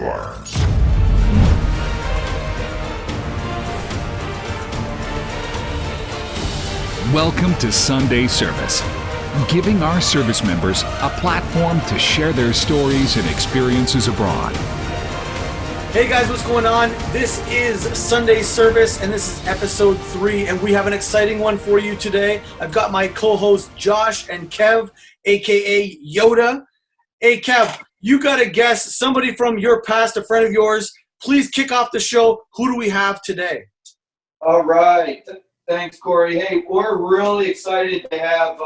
Firearms. Welcome to Sunday Service, giving our service members a platform to share their stories and experiences abroad. Hey guys, what's going on? This is Sunday Service, and this is episode 3, and we have an exciting one for you today. I've got my co-hosts Josh and Kev, aka Yoda. Hey Kev, you got to guess somebody from your past, a friend of yours. Please kick off the show. Who do we have today? All right. Thanks, Corey. Hey, we're really excited to have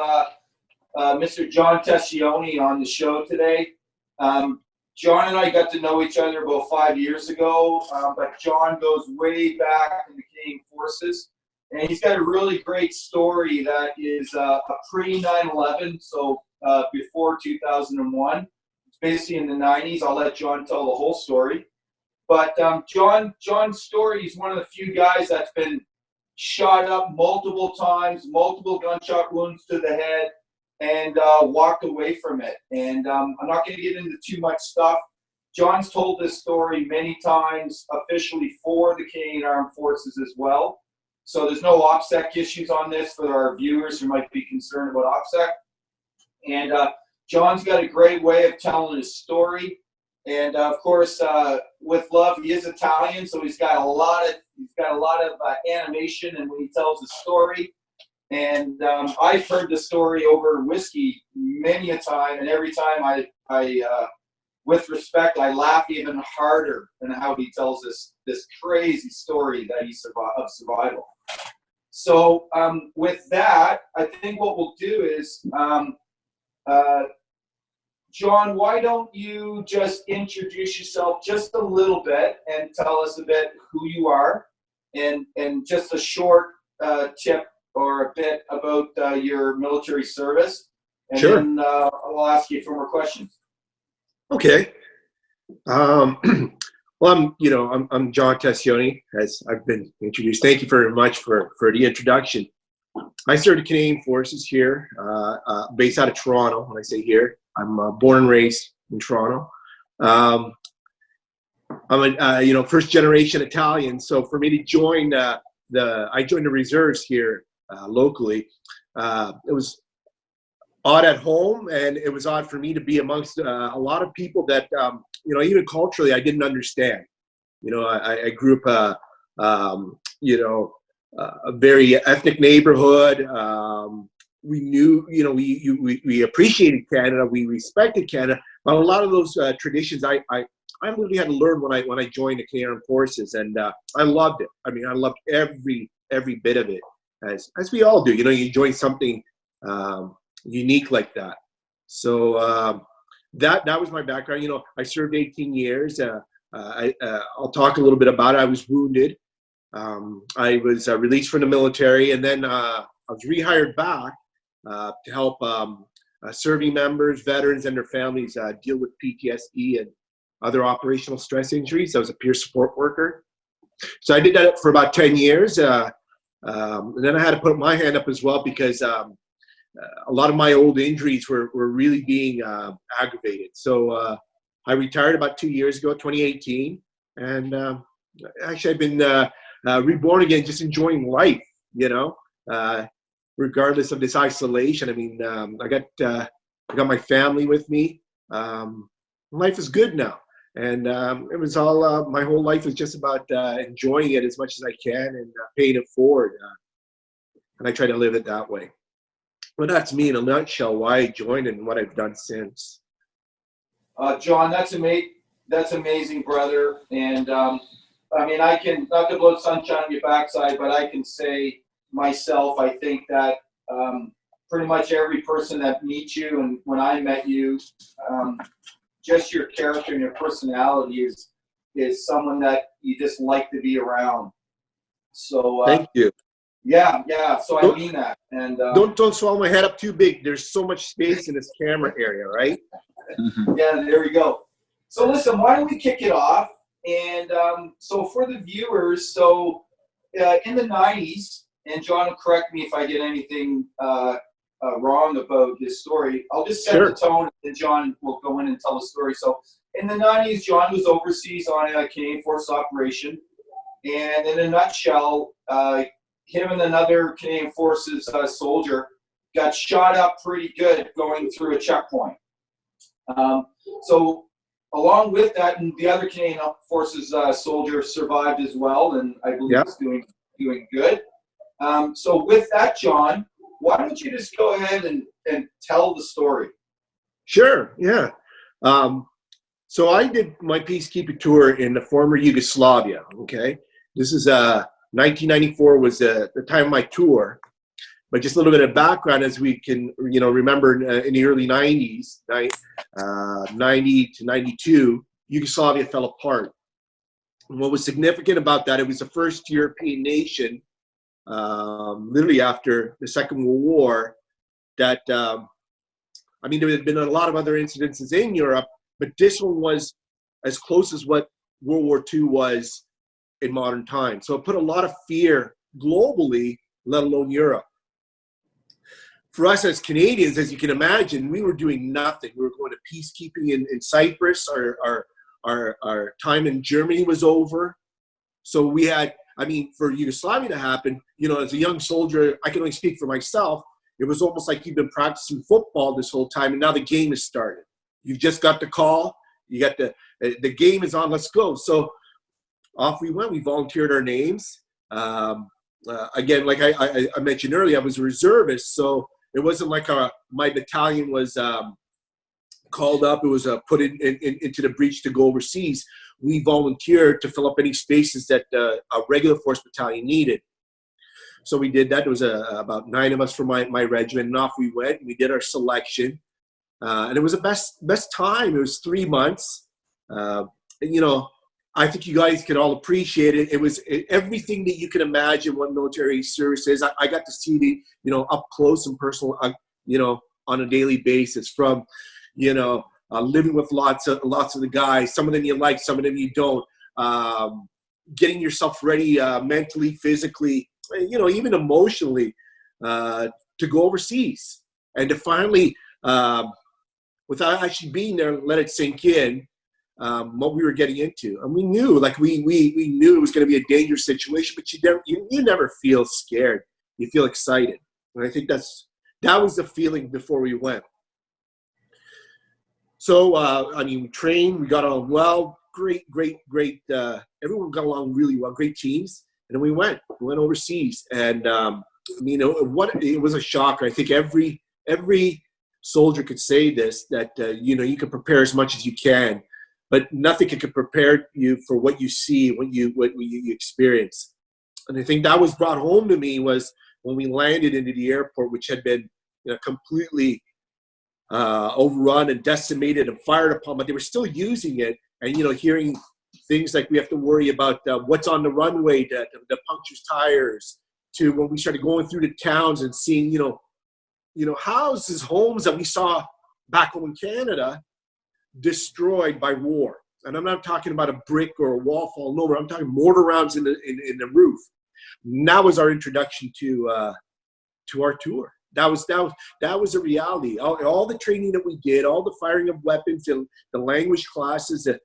Mr. John Tescione on the show today. John and I got to know each other about 5 years ago, but John goes way back in the Canadian Forces, and he's got a really great story that is a pre-9/11, so before 2001. It's basically in the 90s. I'll let John tell the whole story. But John's story is one of the few guys that's been shot up multiple times, multiple gunshot wounds to the head, and walked away from it. And I'm not going to get into too much stuff. John's told this story many times officially for the Canadian Armed Forces as well. So there's no OPSEC issues on this for our viewers who might be concerned about OPSEC. And John's got a great way of telling his story. And of course, with love, he is Italian, so he's got a lot of animation, and when he tells the story. And I've heard the story over whiskey many a time, and every time I with respect, I laugh even harder than how he tells this crazy story that he of survival. So with that, I think what we'll do is, John, why don't you just introduce yourself just a little bit and tell us a bit who you are, and just a short tip or a bit about your military service, and Sure. Then I'll ask you 4 more questions. Okay. Well, I'm John Tescione, as I've been introduced. Thank you very much for the introduction. I served the Canadian Forces here, based out of Toronto. When I say here, I'm born and raised in Toronto. I'm a first generation Italian. So for me to join I joined the reserves here locally. It was odd at home, and it was odd for me to be amongst a lot of people that even culturally I didn't understand. I grew up a very ethnic neighborhood. We knew, we appreciated Canada, we respected Canada, but a lot of those traditions I really had to learn when I joined the Canadian Armed Forces, and I loved it. I mean, I loved every bit of it, as we all do. You join something unique like that. So that was my background. I served 18 years. I'll talk a little bit about it. I was wounded. I was released from the military, and then I was rehired back to help serving members, veterans, and their families deal with PTSD and other operational stress injuries. I was a peer support worker. So I did that for about 10 years. And then I had to put my hand up as well, because a lot of my old injuries were really being aggravated. So I retired about 2 years ago, 2018. And actually, I've been reborn again, just enjoying life, regardless of this isolation. I mean, I got my family with me. Life is good now. And it was all, my whole life was just about enjoying it as much as I can and paying it forward. And I try to live it that way. But that's me in a nutshell, why I joined and what I've done since. John, that's amazing, brother. And I mean, I can, not to blow sunshine on your backside, but I can say myself, I think that pretty much every person that meets you, and when I met you, just your character and your personality is someone that you just like to be around. So thank you. Yeah. So I mean that. And don't swallow my head up too big. There's so much space in this camera area, right? Yeah, there we go. So listen, why don't we kick it off? And so for the viewers, in the 90s, and John will correct me if I get anything wrong about this story. I'll just set the tone, and John will go in and tell the story. So in the 90s, John was overseas on a Canadian Forces operation. And in a nutshell, him and another Canadian Forces soldier got shot up pretty good going through a checkpoint. So along with that, and the other Canadian Forces soldier survived as well, and I believe is doing good. So with that, John, why don't you just go ahead and tell the story? Sure, yeah. So I did my peacekeeping tour in the former Yugoslavia, okay? This is 1994 was the time of my tour. But just a little bit of background, as we can, remember in the early 90s, 90 to 92, Yugoslavia fell apart. And what was significant about that, it was the first European nation, literally after the Second World War, that, there had been a lot of other incidences in Europe, but this one was as close as what World War II was in modern times. So it put a lot of fear globally, let alone Europe. For us as Canadians, as you can imagine, we were doing nothing. We were going to peacekeeping in Cyprus. Our time in Germany was over. So we had, for Yugoslavia to happen, as a young soldier, I can only speak for myself. It was almost like you've been practicing football this whole time, and now the game has started. You've just got the call. You got the game is on. Let's go. So off we went. We volunteered our names. Again, like I mentioned earlier, I was a reservist, so it wasn't like my battalion was called up. It was put into the breach to go overseas. We volunteered to fill up any spaces that a regular force battalion needed. So we did that. There was about 9 of us from my regiment, and off we went. And we did our selection, and it was the best time. It was 3 months. I think you guys can all appreciate it. It was everything that you can imagine what military service is. I got to see up close and personal, on a daily basis, from, living with lots of the guys. Some of them you like, some of them you don't. Getting yourself ready mentally, physically, even emotionally, to go overseas and to finally, without actually being there, let it sink in. What we were getting into, and we knew, we knew it was going to be a dangerous situation, but you never feel scared. You feel excited, and I think that was the feeling before we went. So we trained, we got on well, great. Everyone got along really well, great teams, and then we went overseas, and it was a shocker. I think every soldier could say this, that you can prepare as much as you can, but nothing can prepare you for what you see, what you experience. And I think that was brought home to me was when we landed into the airport, which had been completely overrun and decimated and fired upon, but they were still using it. And hearing things like we have to worry about what's on the runway, the punctures tires, to when we started going through the towns and seeing houses, homes that we saw back home in Canada destroyed by war. And I'm not talking about a brick or a wall falling over. I'm talking mortar rounds in the roof. And that was our introduction to our tour. That was a reality. All the training that we did, all the firing of weapons, the language classes that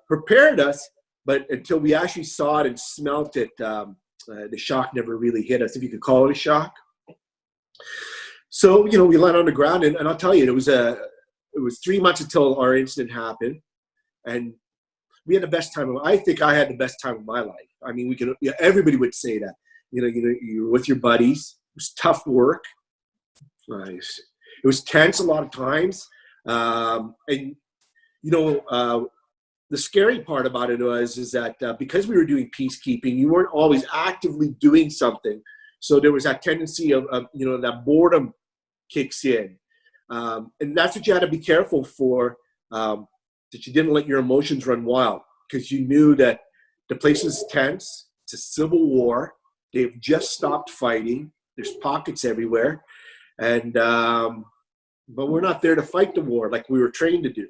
prepared us, but until we actually saw it and smelt it, the shock never really hit us, if you could call it a shock. So we landed on the ground, and I'll tell you, it was 3 months until our incident happened, and we had the best time. I think I had the best time of my life. Everybody would say that. You're with your buddies. It was tough work. It was tense a lot of times, and the scary part about it is that because we were doing peacekeeping, you weren't always actively doing something. So there was that tendency of that boredom kicks in. And that's what you had to be careful for, that you didn't let your emotions run wild, because you knew that the place is tense. It's a civil war. They've just stopped fighting. There's pockets everywhere. And but we're not there to fight the war like we were trained to do.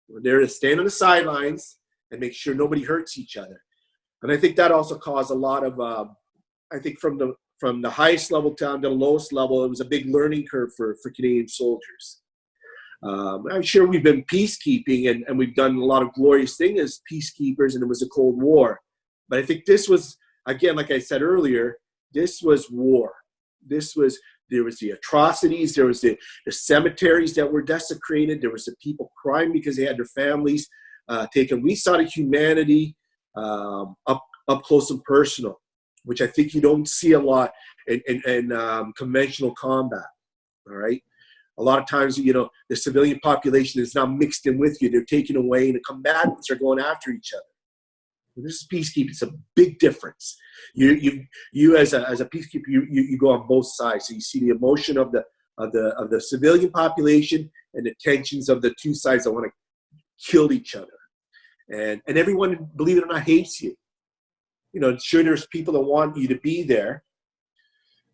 We're there to stand on the sidelines and make sure nobody hurts each other. And I think that also caused a lot of, I think from the highest level down to the lowest level, it was a big learning curve for Canadian soldiers. I'm sure we've been peacekeeping and we've done a lot of glorious things as peacekeepers, and it was a Cold War. But I think this was, again, like I said earlier, this was war. There was the atrocities, there was the cemeteries that were desecrated, there was the people crying because they had their families taken. We saw the humanity up close and personal, which I think you don't see a lot in conventional combat, all right? A lot of times, the civilian population is now mixed in with you. They're taken away, and the combatants are going after each other. This is peacekeeping. It's a big difference. You as a peacekeeper, you go on both sides. So you see the emotion of the civilian population and the tensions of the two sides that want to kill each other. And everyone, believe it or not, hates you. Sure, there's people that want you to be there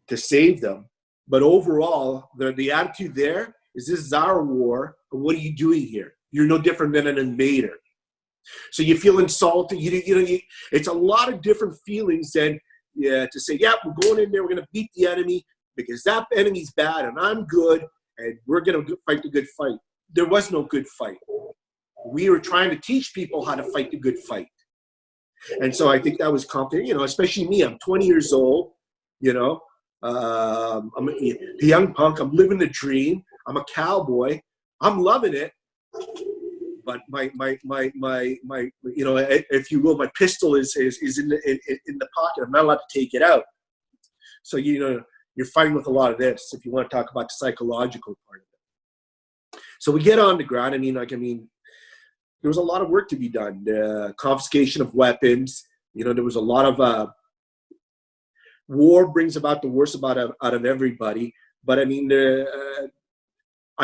to save them. But overall, the attitude there is, this is our war, and what are you doing here? You're no different than an invader. So you feel insulted. It's a lot of different feelings than to say, yeah, we're going in there, we're going to beat the enemy because that enemy's bad and I'm good, and we're going to fight the good fight. There was no good fight. We were trying to teach people how to fight the good fight. And so I think that was complicated, especially me. I'm 20 years old, I'm a young punk. I'm living the dream. I'm a cowboy. I'm loving it. But my if you will, my pistol is in the pocket. I'm not allowed to take it out. So you're fighting with a lot of this. If you want to talk about the psychological part of it. So we get on the ground. There was a lot of work to be done. Confiscation of weapons. There was a lot of war brings about the worst out of everybody. But I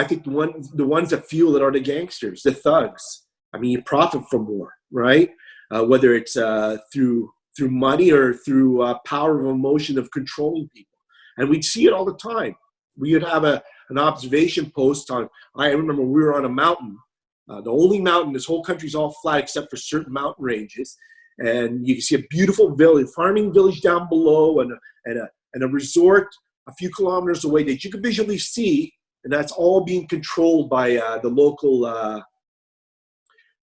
think the ones that fuel it are the gangsters, the thugs. You profit from war, right? Whether it's through money or through power of emotion of controlling people. And we'd see it all the time. We would have an observation post on, I remember we were on a mountain, the only mountain, this whole country's all flat except for certain mountain ranges. And you can see a beautiful village, farming village down below, and a resort a few kilometers away that you can visually see. And that's all being controlled by the local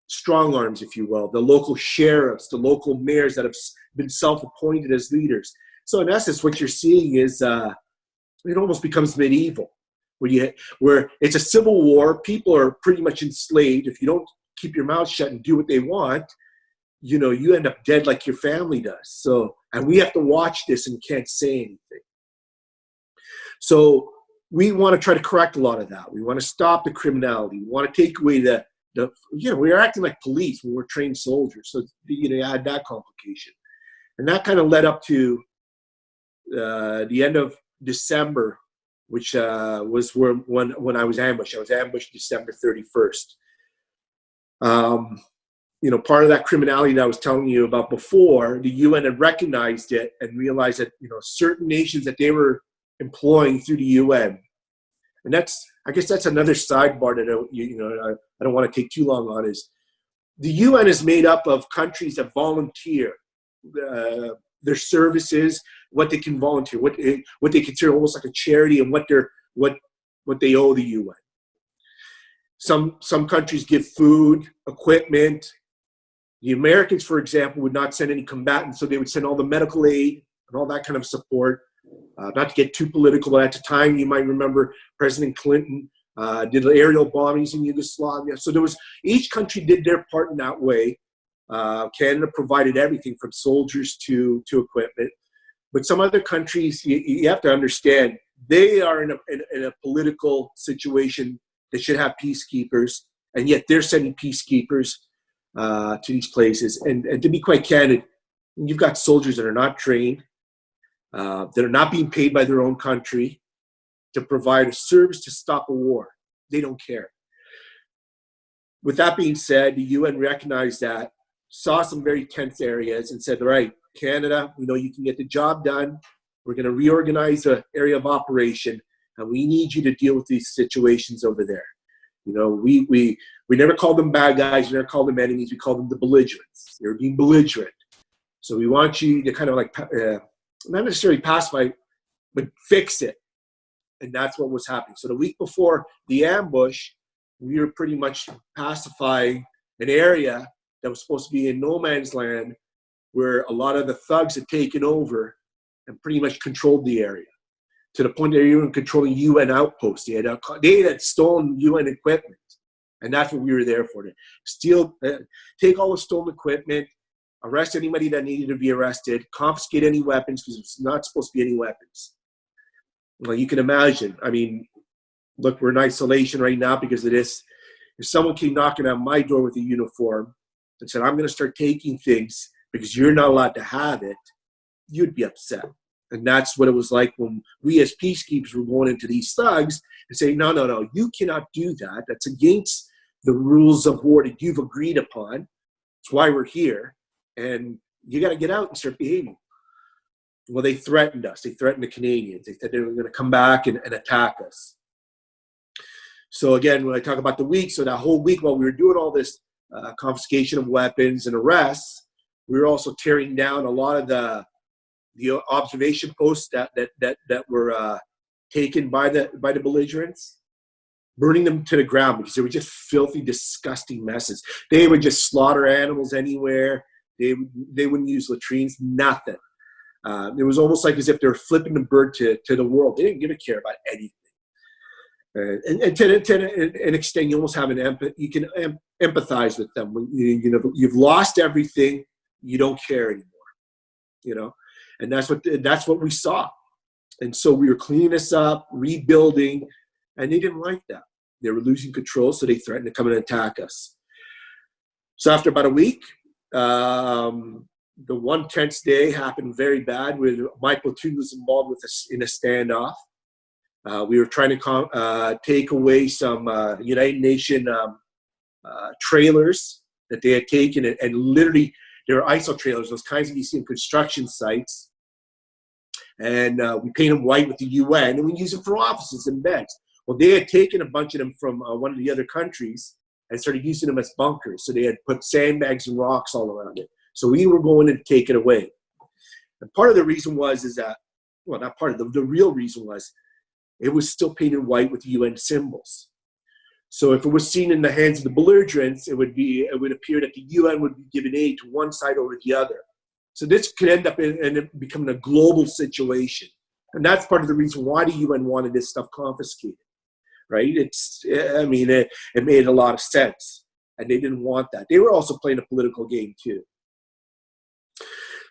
strong arms, if you will, the local sheriffs, the local mayors that have been self-appointed as leaders. So in essence, what you're seeing is it almost becomes medieval, where it's a civil war. People are pretty much enslaved. If you don't keep your mouth shut and do what they want, you end up dead like your family does. So, and we have to watch this and can't say anything. So we want to try to correct a lot of that. We want to stop the criminality. We want to take away we're acting like police when we're trained soldiers. So, add that complication. And that kind of led up to the end of December, which was when I was ambushed. I was ambushed December 31st. Part of that criminality that I was telling you about before, the UN had recognized it and realized that, certain nations that they were employing through the UN. And I guess that's another sidebar that I don't want to take too long on, is the UN is made up of countries that volunteer their services, what they can volunteer, what they consider almost like a charity, and what they owe the UN. Some countries give food, equipment. The Americans, for example, would not send any combatants, so they would send all the medical aid and all that kind of support. Not to get too political, but at the time, you might remember President Clinton did aerial bombings in Yugoslavia. So each country did their part in that way. Canada provided everything from soldiers to equipment. But some other countries, you have to understand, they are in a political situation that should have peacekeepers, and yet they're sending peacekeepers to these places. And to be quite candid, you've got soldiers that are not trained, that are not being paid by their own country to provide a service to stop a war. They don't care. With that being said, the UN recognized that, saw some very tense areas, and said, all right, Canada, we know you can get the job done. We're going to reorganize the area of operation, and we need you to deal with these situations over there. We never called them bad guys. We never called them enemies. We called them the belligerents. They're being belligerent. So we want you to kind of not necessarily pacify, but fix it. And that's what was happening. So the week before the ambush, we were pretty much pacifying an area that was supposed to be in no man's land, where a lot of the thugs had taken over and pretty much controlled the area, to the point that they were controlling UN outposts. They had stolen UN equipment, and that's what we were there for. To steal, take all the stolen equipment, arrest anybody that needed to be arrested, confiscate any weapons, because it's not supposed to be any weapons. Well, you can imagine. I mean, look, we're in isolation right now because of this. If someone came knocking on my door with a uniform and said, I'm going to start taking things because you're not allowed to have it, you'd be upset. And that's what it was like when we as peacekeepers were going into these thugs and saying, no, you cannot do that. That's against the rules of war that you've agreed upon. That's why we're here. And you got to get out and start behaving. Well, they threatened us. They threatened the Canadians. They said they were going to come back and attack us. So again, when I talk about the week, so that whole week while we were doing all this confiscation of weapons and arrests, we were also tearing down a lot of the observation posts that were taken by the belligerents, burning them to the ground because they were just filthy, disgusting messes. They would just slaughter animals anywhere. They wouldn't use latrines, nothing. It was almost like as if they were flipping the bird to the world. They didn't give a care about anything. And to an extent, you almost have you can empathize with them. When you've lost everything, you don't care anymore. And that's what we saw. And so we were cleaning this up, rebuilding, and they didn't like that. They were losing control, so they threatened to come and attack us. So after about a week, the one tense day happened very bad. My platoon was involved with us in a standoff. We were trying to take away some United Nations trailers that they had taken, and literally they were ISO trailers, those kinds that you see in construction sites. And we paint them white with the UN, and we use them for offices and beds. Well, they had taken a bunch of them from one of the other countries and started using them as bunkers. So they had put sandbags and rocks all around it. So we were going to take it away. And part of the reason not part of the real reason was it was still painted white with UN symbols. So if it was seen in the hands of the belligerents, it would appear that the UN would be giving aid to one side over the other. So this could end up in becoming a global situation. And that's part of the reason why the UN wanted this stuff confiscated, right? It made a lot of sense. And they didn't want that. They were also playing a political game too.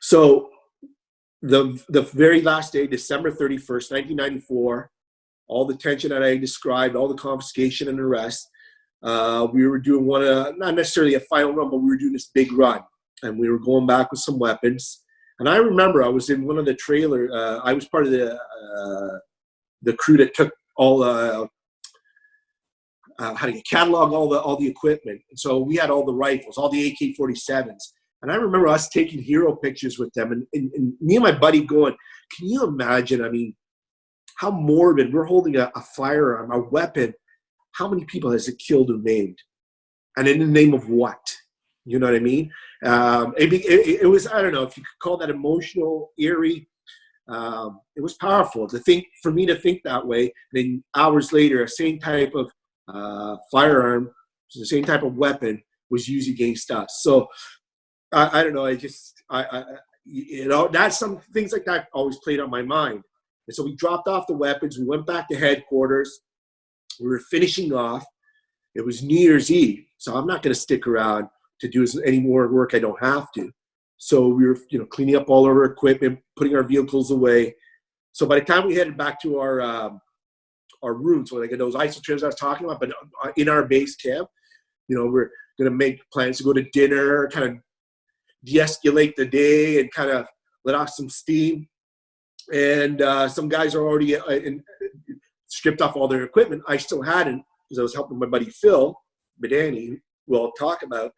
So the very last day, December 31st, 1994, all the tension that I described, all the confiscation and arrest, we were doing not necessarily a final run, but we were doing this big run. And we were going back with some weapons. And I remember I was in one of the trailers. I was part of the crew that took all catalog all the equipment. And so we had all the rifles, all the AK-47s. And I remember us taking hero pictures with them. And me and my buddy going, can you imagine, how morbid. We're holding a firearm, a weapon. How many people has it killed or maimed? And in the name of what? You know what I mean? It was, I don't know if you could call that emotional, eerie. It was powerful for me to think that way. And then hours later, the same type of firearm, the same type of weapon was used against us. So I don't know. That's some things like that always played on my mind. And so we dropped off the weapons. We went back to headquarters. We were finishing off. It was New Year's Eve, so I'm not going to stick around to do any more work I don't have to. So we were, cleaning up all our equipment, putting our vehicles away. So by the time we headed back to our rooms, so like those ISO trailers I was talking about, but in our base camp, we're going to make plans to go to dinner, kind of de-escalate the day and kind of let off some steam. And some guys are already stripped off all their equipment. I still hadn't, because I was helping my buddy Phil Bedani, who I'll talk about.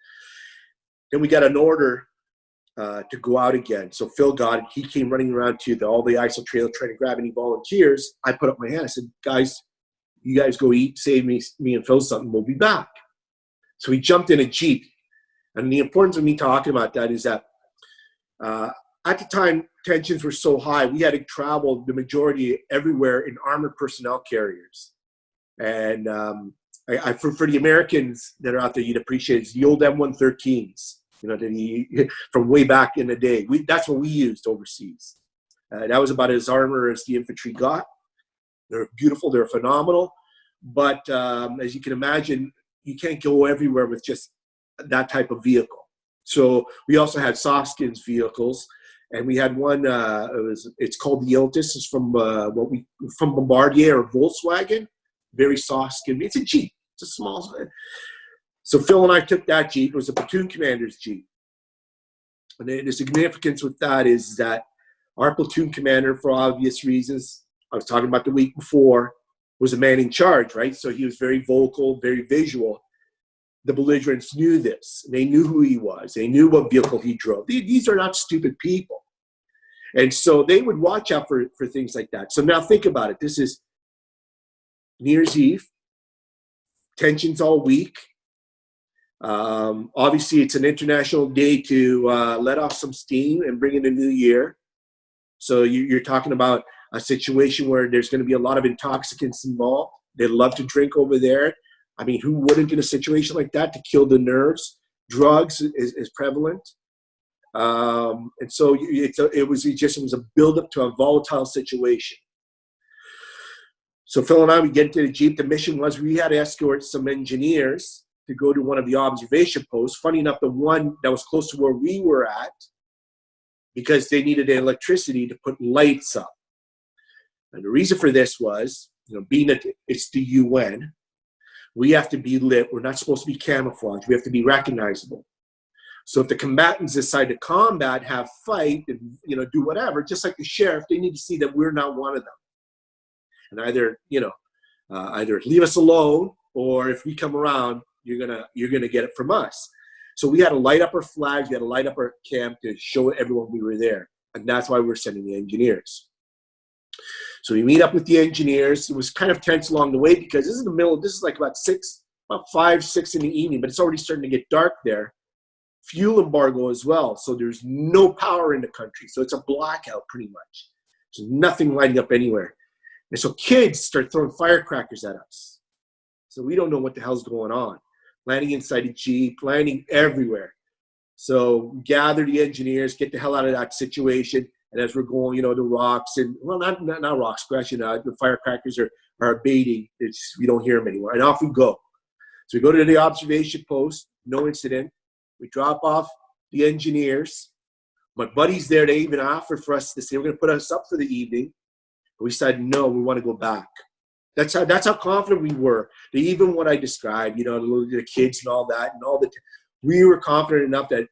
Then we got an order to go out again. So Phil got it. He came running around to all the ISO trailer trying to grab any volunteers. I put up my hand. I said, guys, you guys go eat, save me and Phil something. We'll be back. So he jumped in a Jeep. And the importance of me talking about that is that at the time, tensions were so high, we had to travel the majority everywhere in armored personnel carriers. And for the Americans that are out there, you'd appreciate it's the old M113s, you know, from way back in the day. That's what we used overseas. That was about as armor as the infantry got. They're beautiful, they're phenomenal, but as you can imagine, you can't go everywhere with just that type of vehicle. So we also had soft skins vehicles, and we had one. It's called the Iltis. It's from from Bombardier or Volkswagen. Very soft skin. It's a Jeep. It's a small. So Phil and I took that Jeep. It was a platoon commander's Jeep, and the significance with that is that our platoon commander, for obvious reasons, I was talking about the week before, was a man in charge, right? So he was very vocal, very visual. The belligerents knew this. They knew who he was. They knew what vehicle he drove. These are not stupid people. And so they would watch out for things like that. So now think about it. This is New Year's Eve. Tensions all week. Obviously, it's an international day to let off some steam and bring in the new year. So you're talking about a situation where there's going to be a lot of intoxicants involved. They love to drink over there. I mean, who wouldn't in a situation like that to kill the nerves? Drugs is prevalent. And so it was a buildup to a volatile situation. So Phil and I, we get into the Jeep. The mission was we had to escort some engineers to go to one of the observation posts. Funny enough, the one that was close to where we were at, because they needed electricity to put lights up. And the reason for this was, you know, being that it's the UN, we have to be lit. We're not supposed to be camouflaged. We have to be recognizable. So if the combatants decide to combat, have fight, and, you know, do whatever, just like the sheriff, they need to see that we're not one of them. And either, you know, either leave us alone, or if we come around, you're gonna get it from us. So we had to light up our flags. We had to light up our camp to show everyone we were there. And that's why we're sending the engineers. So we meet up with the engineers. It was kind of tense along the way because this is like about 5, 6 in the evening, but it's already starting to get dark there. Fuel embargo as well. So there's no power in the country. So it's a blackout pretty much. There's nothing lighting up anywhere. And so kids start throwing firecrackers at us. So we don't know what the hell's going on. Landing inside a Jeep, landing everywhere. So gather the engineers, get the hell out of that situation. And as we're going, you know, the rocks and, well, not rocks crashing, the firecrackers are abating. We don't hear them anymore. And off we go. So we go to the observation post, no incident. We drop off the engineers. My buddy's there. They even offered for us to say, we're going to put us up for the evening. But we said, no, we want to go back. That's how confident we were. Even what I described, you know, the kids and all that, we were confident enough that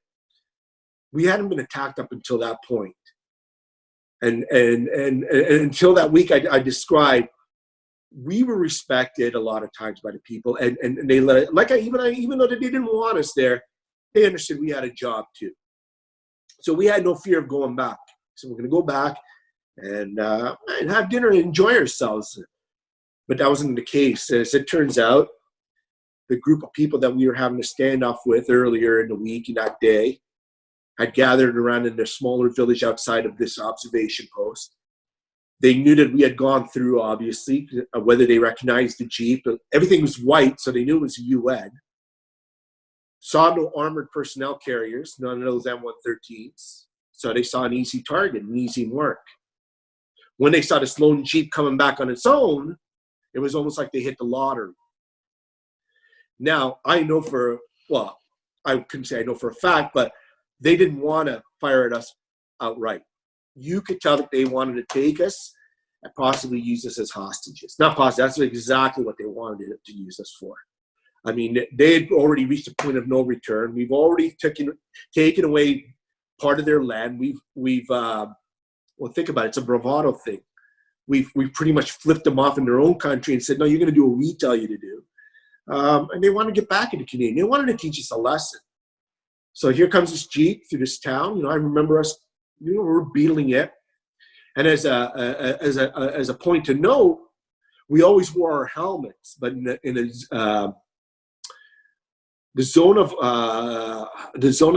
we hadn't been attacked up until that point. And until that week I described, we were respected a lot of times by the people, and they let it, even though they didn't want us there, they understood we had a job too. So we had no fear of going back. So we're going to go back and have dinner and enjoy ourselves. But that wasn't the case. As it turns out, the group of people that we were having a standoff with earlier in the week and that day had gathered around in a smaller village outside of this observation post. They knew that we had gone through, obviously, whether they recognized the Jeep. Everything was white, so they knew it was a UN. Saw no armored personnel carriers, none of those M113s. So they saw an easy target, an easy mark. When they saw this lone Jeep coming back on its own, it was almost like they hit the lottery. Now, I couldn't say I know for a fact, but they didn't want to fire at us outright. You could tell that they wanted to take us and possibly use us as hostages. Not possibly, that's exactly what they wanted to use us for. I mean, they had already reached a point of no return. We've already taken away part of their land. Well, think about it. It's a bravado thing. We've pretty much flipped them off in their own country and said, no, you're going to do what we tell you to do. And they want to get back into Canadian. They wanted to teach us a lesson. So here comes this Jeep through this town. You know, I remember us, you know, we're beetling it. And as a point to note, we always wore our helmets, but in the zone of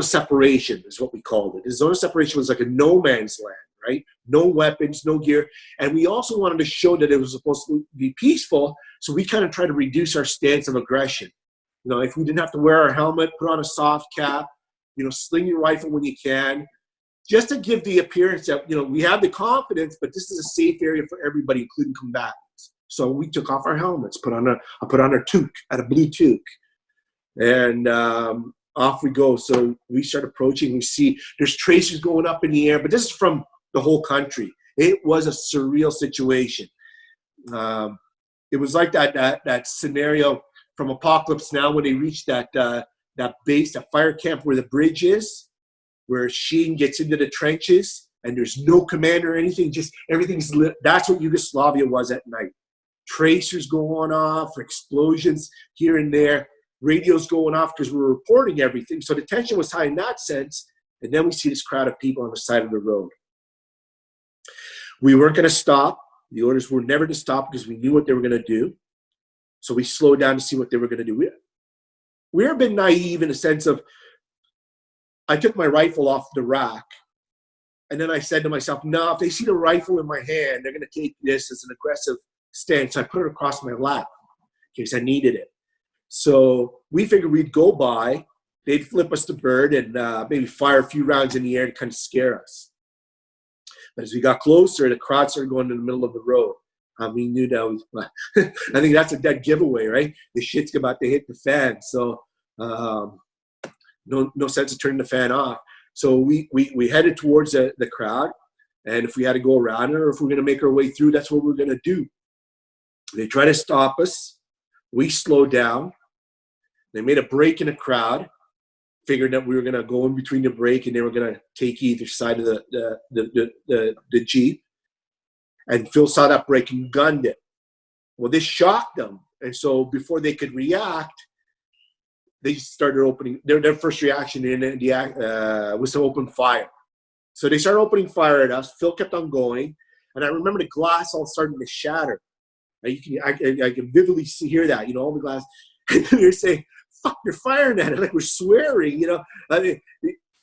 separation is what we called it. The zone of separation was like a no man's land, right? No weapons, no gear. And we also wanted to show that it was supposed to be peaceful, So we kind of try to reduce our stance of aggression. You know, if we didn't have to wear our helmet, put on a soft cap, you know, sling your rifle when you can, just to give the appearance that, you know, we have the confidence, but this is a safe area for everybody, including combatants. So we took off our helmets, I put on our toque, a blue toque, and off we go. So we start approaching. We see there's tracers going up in the air, but this is from the whole country. It was a surreal situation. It was like that scenario from Apocalypse Now when they reached that base, that fire camp where the bridge is, where Sheen gets into the trenches and there's no command or anything. Just everything's lit. That's what Yugoslavia was at night. Tracers going off, explosions here and there. Radios going off because we're reporting everything. So the tension was high in that sense. And then we see this crowd of people on the side of the road. We weren't going to stop. The orders were never to stop because we knew what they were going to do. So we slowed down to see what they were going to do. We were a bit naive in the sense of, I took my rifle off the rack. And then I said to myself, no, if they see the rifle in my hand, they're going to take this as an aggressive stance. So I put it across my lap in case I needed it. So we figured we'd go by, they'd flip us the bird and maybe fire a few rounds in the air to kind of scare us. But as we got closer, the crowd started going in the middle of the road. We knew that I think that's a dead giveaway, right? The shit's about to hit the fan. So no sense of turning the fan off. So we headed towards the crowd. And if we had to go around it or if we're going to make our way through, that's what we're going to do. They tried to stop us. We slowed down. They made a break in the crowd, figured that we were going to go in between the break and they were going to take either side of the Jeep. And Phil saw that break and gunned it. Well, this shocked them. And so before they could react, they started opening, their first reaction was to open fire. So they started opening fire at us. Phil kept on going. And I remember the glass all starting to shatter. I can vividly hear that, you know, all the glass. And they're saying, fuck, they're firing at it. Like we're swearing, you know. I mean,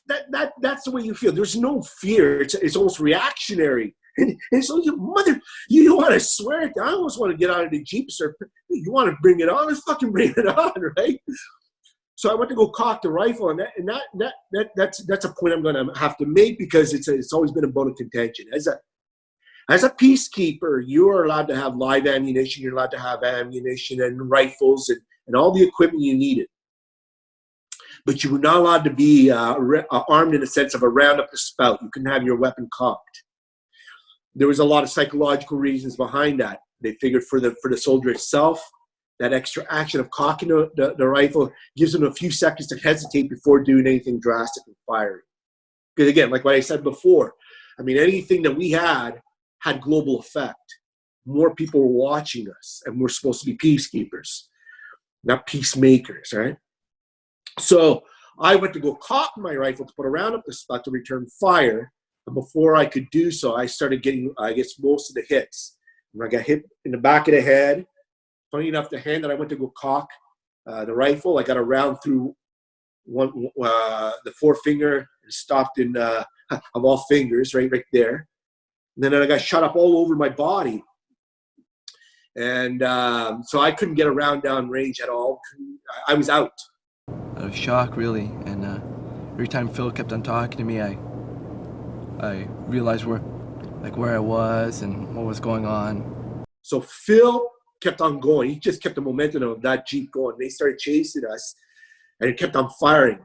that's the way you feel. There's no fear. It's almost reactionary. And so you want to swear it. I almost want to get out of the Jeep, sir. You want to bring it on? Let's fucking bring it on, right? So I went to go cock the rifle, and that's a point I'm going to have to make because it's always been a bone of contention. As a peacekeeper, you are allowed to have live ammunition. You're allowed to have ammunition and rifles and all the equipment you needed. But you were not allowed to be armed in the sense of a round up the spout. You couldn't have your weapon cocked. There was a lot of psychological reasons behind that. They figured for the soldier itself, that extra action of cocking the rifle gives them a few seconds to hesitate before doing anything drastic and firing. Because again, like what I said before, I mean, anything that we had global effect. More people were watching us, and we're supposed to be peacekeepers, not peacemakers, right? So I went to go cock my rifle to put a round up the spot to return fire. And before I could do so, I started getting, I guess, most of the hits. And I got hit in the back of the head. Funny enough, the hand that I went to go cock the rifle, I got a round through the forefinger and stopped in, of all fingers, right there. And then I got shot up all over my body. And so I couldn't get a round down range at all. I was out. Out of shock, really. And every time Phil kept on talking to me, I realized where I was and what was going on. So Phil kept on going. He just kept the momentum of that Jeep going. They started chasing us, and it kept on firing.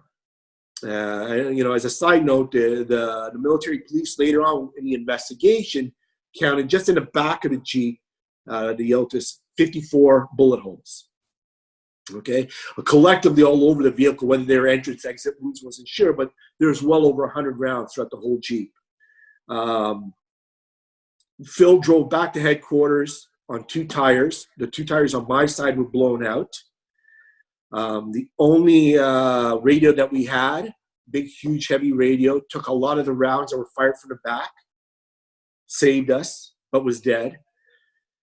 You know, as a side note, the military police later on in the investigation counted just in the back of the Jeep, the Yotis, 54 bullet holes. Okay, collectively all over the vehicle, whether they were entrance, exit wounds, wasn't sure, but there's well over 100 rounds throughout the whole Jeep. Phil drove back to headquarters on 2 tires. The 2 tires on my side were blown out. The only radio that we had, big, huge, heavy radio, took a lot of the rounds that were fired from the back, saved us, but was dead.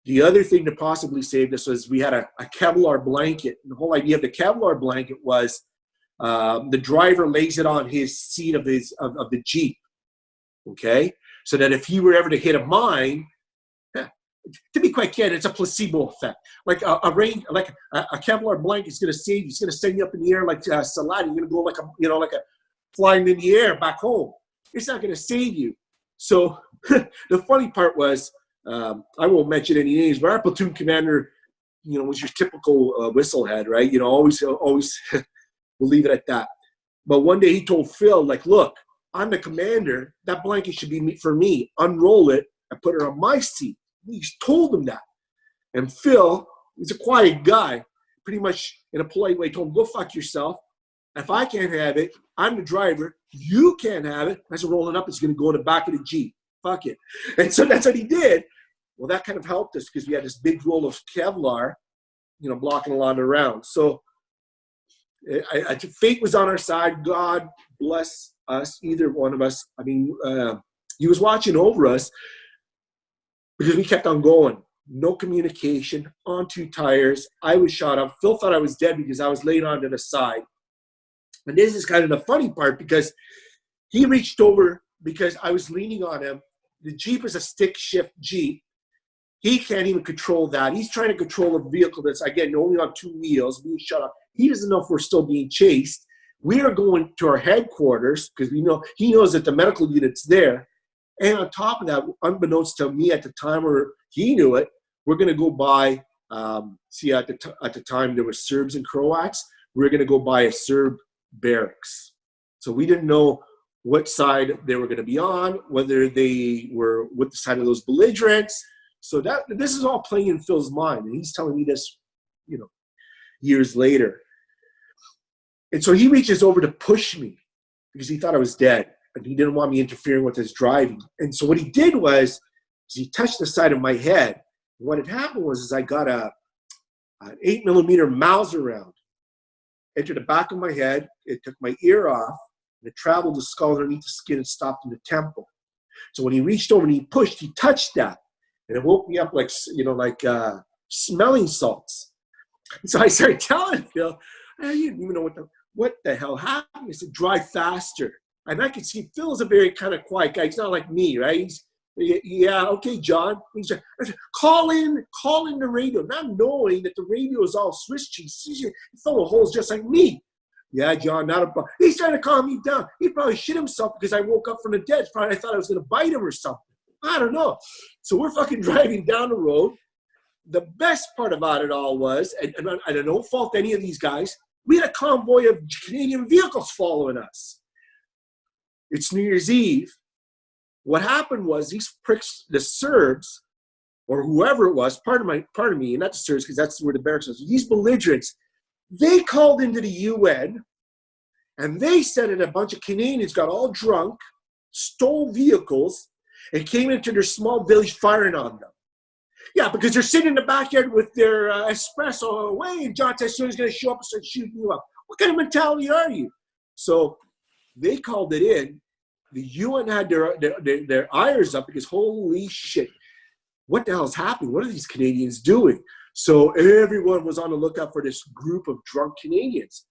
The other thing that possibly saved us was we had a Kevlar blanket. And the whole idea of the Kevlar blanket was the driver lays it on his seat of the Jeep, okay? So that if he were ever to hit a mine, to be quite candid, it's a placebo effect. Like a Kevlar blanket is going to save you. It's going to send you up in the air like Salad. You're going to go like a flying in the air back home. It's not going to save you. So the funny part was, I won't mention any names, but our platoon commander, was your typical whistlehead, right? Always we'll leave it at that. But one day he told Phil, like, look, I'm the commander. That blanket should be for me. Unroll it and put it on my seat. He told him that. And Phil, he's a quiet guy, pretty much in a polite way, told him, go fuck yourself. If I can't have it, I'm the driver. You can't have it. As I'm rolling up, it's going to go in the back of the Jeep. Fuck it. And so that's what he did. Well, that kind of helped us because we had this big roll of Kevlar, blocking a lot of the rounds. So fate was on our side. God bless us, either one of us. I mean, he was watching over us because we kept on going. No communication, on 2 tires. I was shot up. Phil thought I was dead because I was laid onto the side. And this is kind of the funny part because he reached over because I was leaning on him. The Jeep is a stick shift Jeep. He can't even control that. He's trying to control a vehicle that's, again, only on 2 wheels, being shut up. He doesn't know if we're still being chased. We are going to our headquarters because he knows that the medical unit's there. And on top of that, unbeknownst to me at the time, or he knew it, we're going to go by, at the time there were Serbs and Croats. We're going to go by a Serb barracks. So we didn't know what side they were going to be on, whether they were with the side of those belligerents. So this is all playing in Phil's mind. And he's telling me this, years later. And so he reaches over to push me because he thought I was dead and he didn't want me interfering with his driving. And so what he did was he touched the side of my head. What had happened was I got an 8mm Mauser round, entered the back of my head. It took my ear off and it traveled the skull underneath the skin and stopped in the temple. So when he reached over and he pushed, he touched that. And it woke me up like smelling salts. And so I started telling Phil, you didn't even know what the hell happened. He said, drive faster. And I could see Phil's a very kind of quiet guy. He's not like me, right? He's, yeah, okay, John. He's like, call in the radio. Not knowing that the radio is all Swiss cheese. He's full of holes just like me. Yeah, John, not a problem. He's trying to calm me down. He probably shit himself because I woke up from the dead. Probably I thought I was going to bite him or something. I don't know. So we're fucking driving down the road. The best part about it all was, and I don't fault any of these guys, we had a convoy of Canadian vehicles following us. It's New Year's Eve. What happened was these pricks, the Serbs, or whoever it was, part of me, not the Serbs, because that's where the barracks was, these belligerents, they called into the UN, and they said that a bunch of Canadians got all drunk, stole vehicles, and came into their small village firing on them. Yeah, because they're sitting in the backyard with their espresso away, and John Tescione is going to show up and start shooting you up. What kind of mentality are you? So they called it in. The UN had their ires up because holy shit, what the hell is happening? What are these Canadians doing? So everyone was on the lookout for this group of drunk Canadians.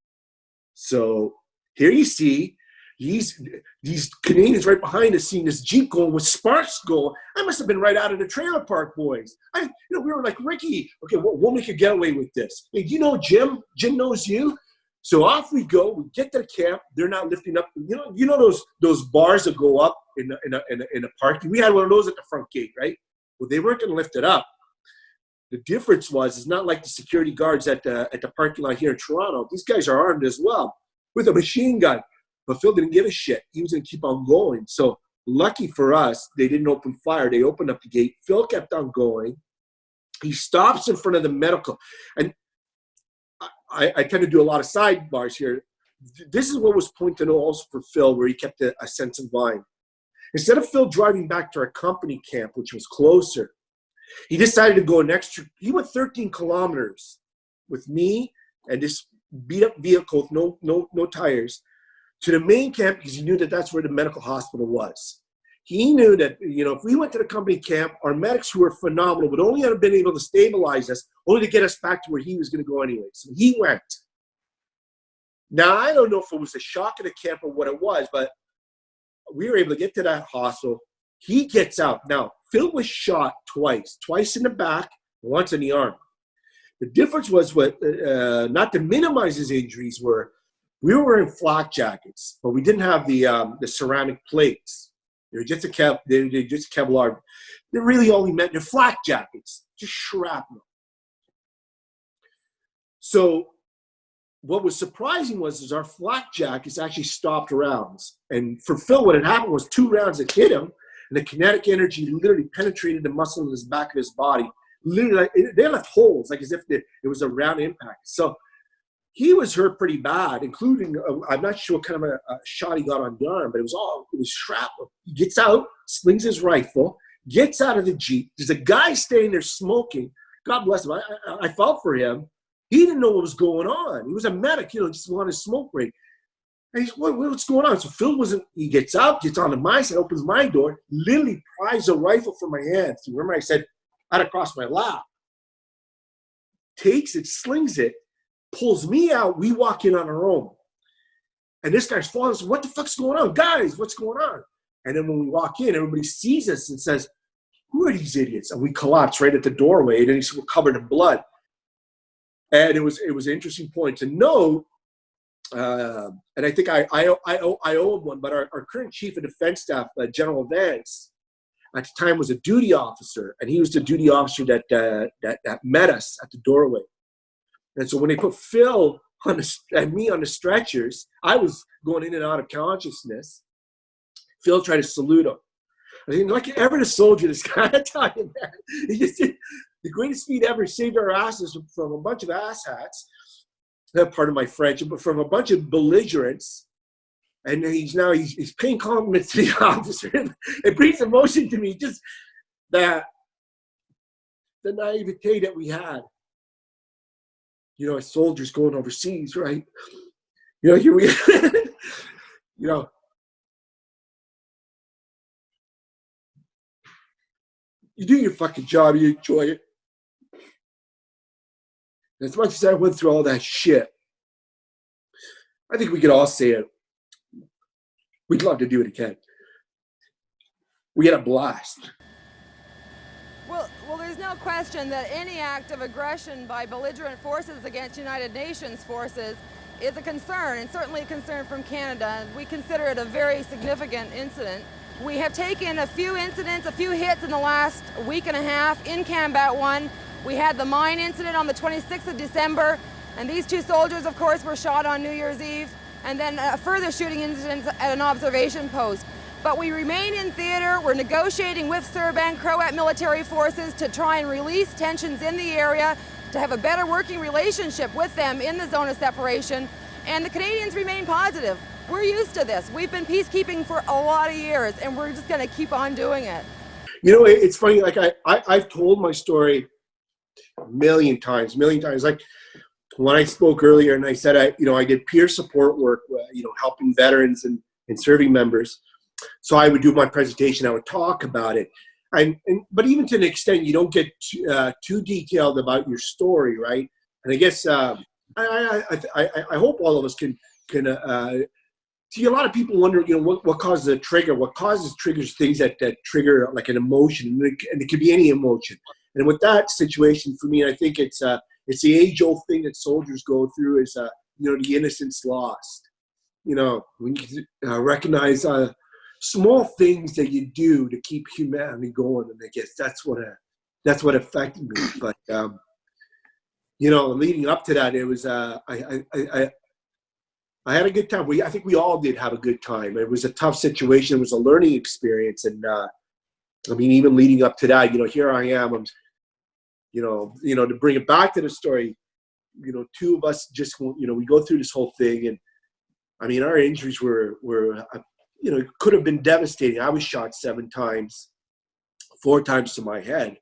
So here you see these Canadians right behind us seeing this Jeep going with sparks going. I must have been right out of the trailer park, boys. We were like, Ricky, okay, we'll make a getaway with this. Hey, do you know Jim? Jim knows you. So off we go. We get to the camp. They're not lifting up. You know those bars that go up in a parking. We had one of those at the front gate, right? Well, they weren't going to lift it up. The difference was, it's not like the security guards at the parking lot here in Toronto. These guys are armed as well with a machine gun. But Phil didn't give a shit. He was going to keep on going. So lucky for us, they didn't open fire. They opened up the gate. Phil kept on going. He stops in front of the medical. And I tend to do a lot of sidebars here. This is what was pointed out also for Phil, where he kept a sense of mind. Instead of Phil driving back to our company camp, which was closer, he decided to go an extra. He went 13 kilometers with me and this beat-up vehicle with no tires to the main camp because he knew that that's where the medical hospital was. He knew that, if we went to the company camp, our medics, who were phenomenal, would only have been able to stabilize us, only to get us back to where he was going to go anyway. So he went. Now, I don't know if it was the shock of the camp or what it was, but we were able to get to that hospital. He gets out. Now, Phil was shot twice in the back, once in the arm. The difference was not to minimize his injuries, we were wearing flak jackets, but we didn't have the ceramic plates. They were just just Kevlar. They really only meant they're flak jackets, just shrapnel. So what was surprising was our flak jackets actually stopped rounds. And for Phil, what had happened was 2 rounds that hit him, and the kinetic energy literally penetrated the muscle in his back of his body. Literally, they left holes, like as if it was a round impact. So he was hurt pretty bad, including, I'm not sure what kind of a shot he got on the arm, but it was shrapnel. He gets out, slings his rifle, gets out of the Jeep. There's a guy standing there smoking. God bless him. I felt for him. He didn't know what was going on. He was a medic, just wanted a smoke break. And he's, what's going on? So Phil he gets out, gets onto my side, opens my door, literally pries a rifle from my hands. Remember I said, out across my lap. Takes it, slings it, pulls me out. We walk in on our own. And this guy's following us. What the fuck's going on? Guys, what's going on? And then when we walk in, everybody sees us and says, who are these idiots? And we collapse right at the doorway. And then we're covered in blood. And it was an interesting point to note. And I think I owe him one, but our current chief of defense staff, General Vance, at the time was a duty officer, and he was the duty officer that met us at the doorway. And so when they put Phil and me on the stretchers, I was going in and out of consciousness. Phil tried to salute him. I think, like ever the soldier, this guy, I tell you, man, he just did the greatest feat ever, saved our asses from a bunch of asshats. That part of my French, but from a bunch of belligerents. And he's paying compliments to the officer. It brings emotion to me, just the naivete that we had. As soldiers going overseas, right? Here we, you do your fucking job, you enjoy it. And as much as I went through all that shit, I think we could all say it. We'd love to do it again. We had a blast. Well, there's no question that any act of aggression by belligerent forces against United Nations forces is a concern, and certainly a concern from Canada. We consider it a very significant incident. We have taken a few incidents, a few hits in the last week and a half in Combat 1. We had the mine incident on the 26th of December, and these 2 soldiers, of course, were shot on New Year's Eve, and then a further shooting incident at an observation post. But we remain in theater. We're negotiating with Serb and Croat military forces to try and release tensions in the area, to have a better working relationship with them in the zone of separation. And the Canadians remain positive. We're used to this. We've been peacekeeping for a lot of years, and we're just going to keep on doing it. It's funny, like I've told my story a million times. Like when I spoke earlier and I said, I did peer support work, helping veterans and serving members. So I would do my presentation, I would talk about it. But even to an extent, you don't get too detailed about your story, right? And I guess I hope all of us can see, a lot of people wonder, what causes a trigger? What triggers things that trigger like an emotion, and it could be any emotion. And with that situation, for me, I think it's the age-old thing that soldiers go through is the innocence lost. When you recognize small things that you do to keep humanity going, and I guess that's what affected me. But leading up to that, it was I had a good time. I think we all did have a good time. It was a tough situation. It was a learning experience, and even leading up to that, here I am. I'm, to bring it back to the story, 2 of us just, we go through this whole thing, and our injuries were it could have been devastating. I was shot 7 times, 4 times to my head.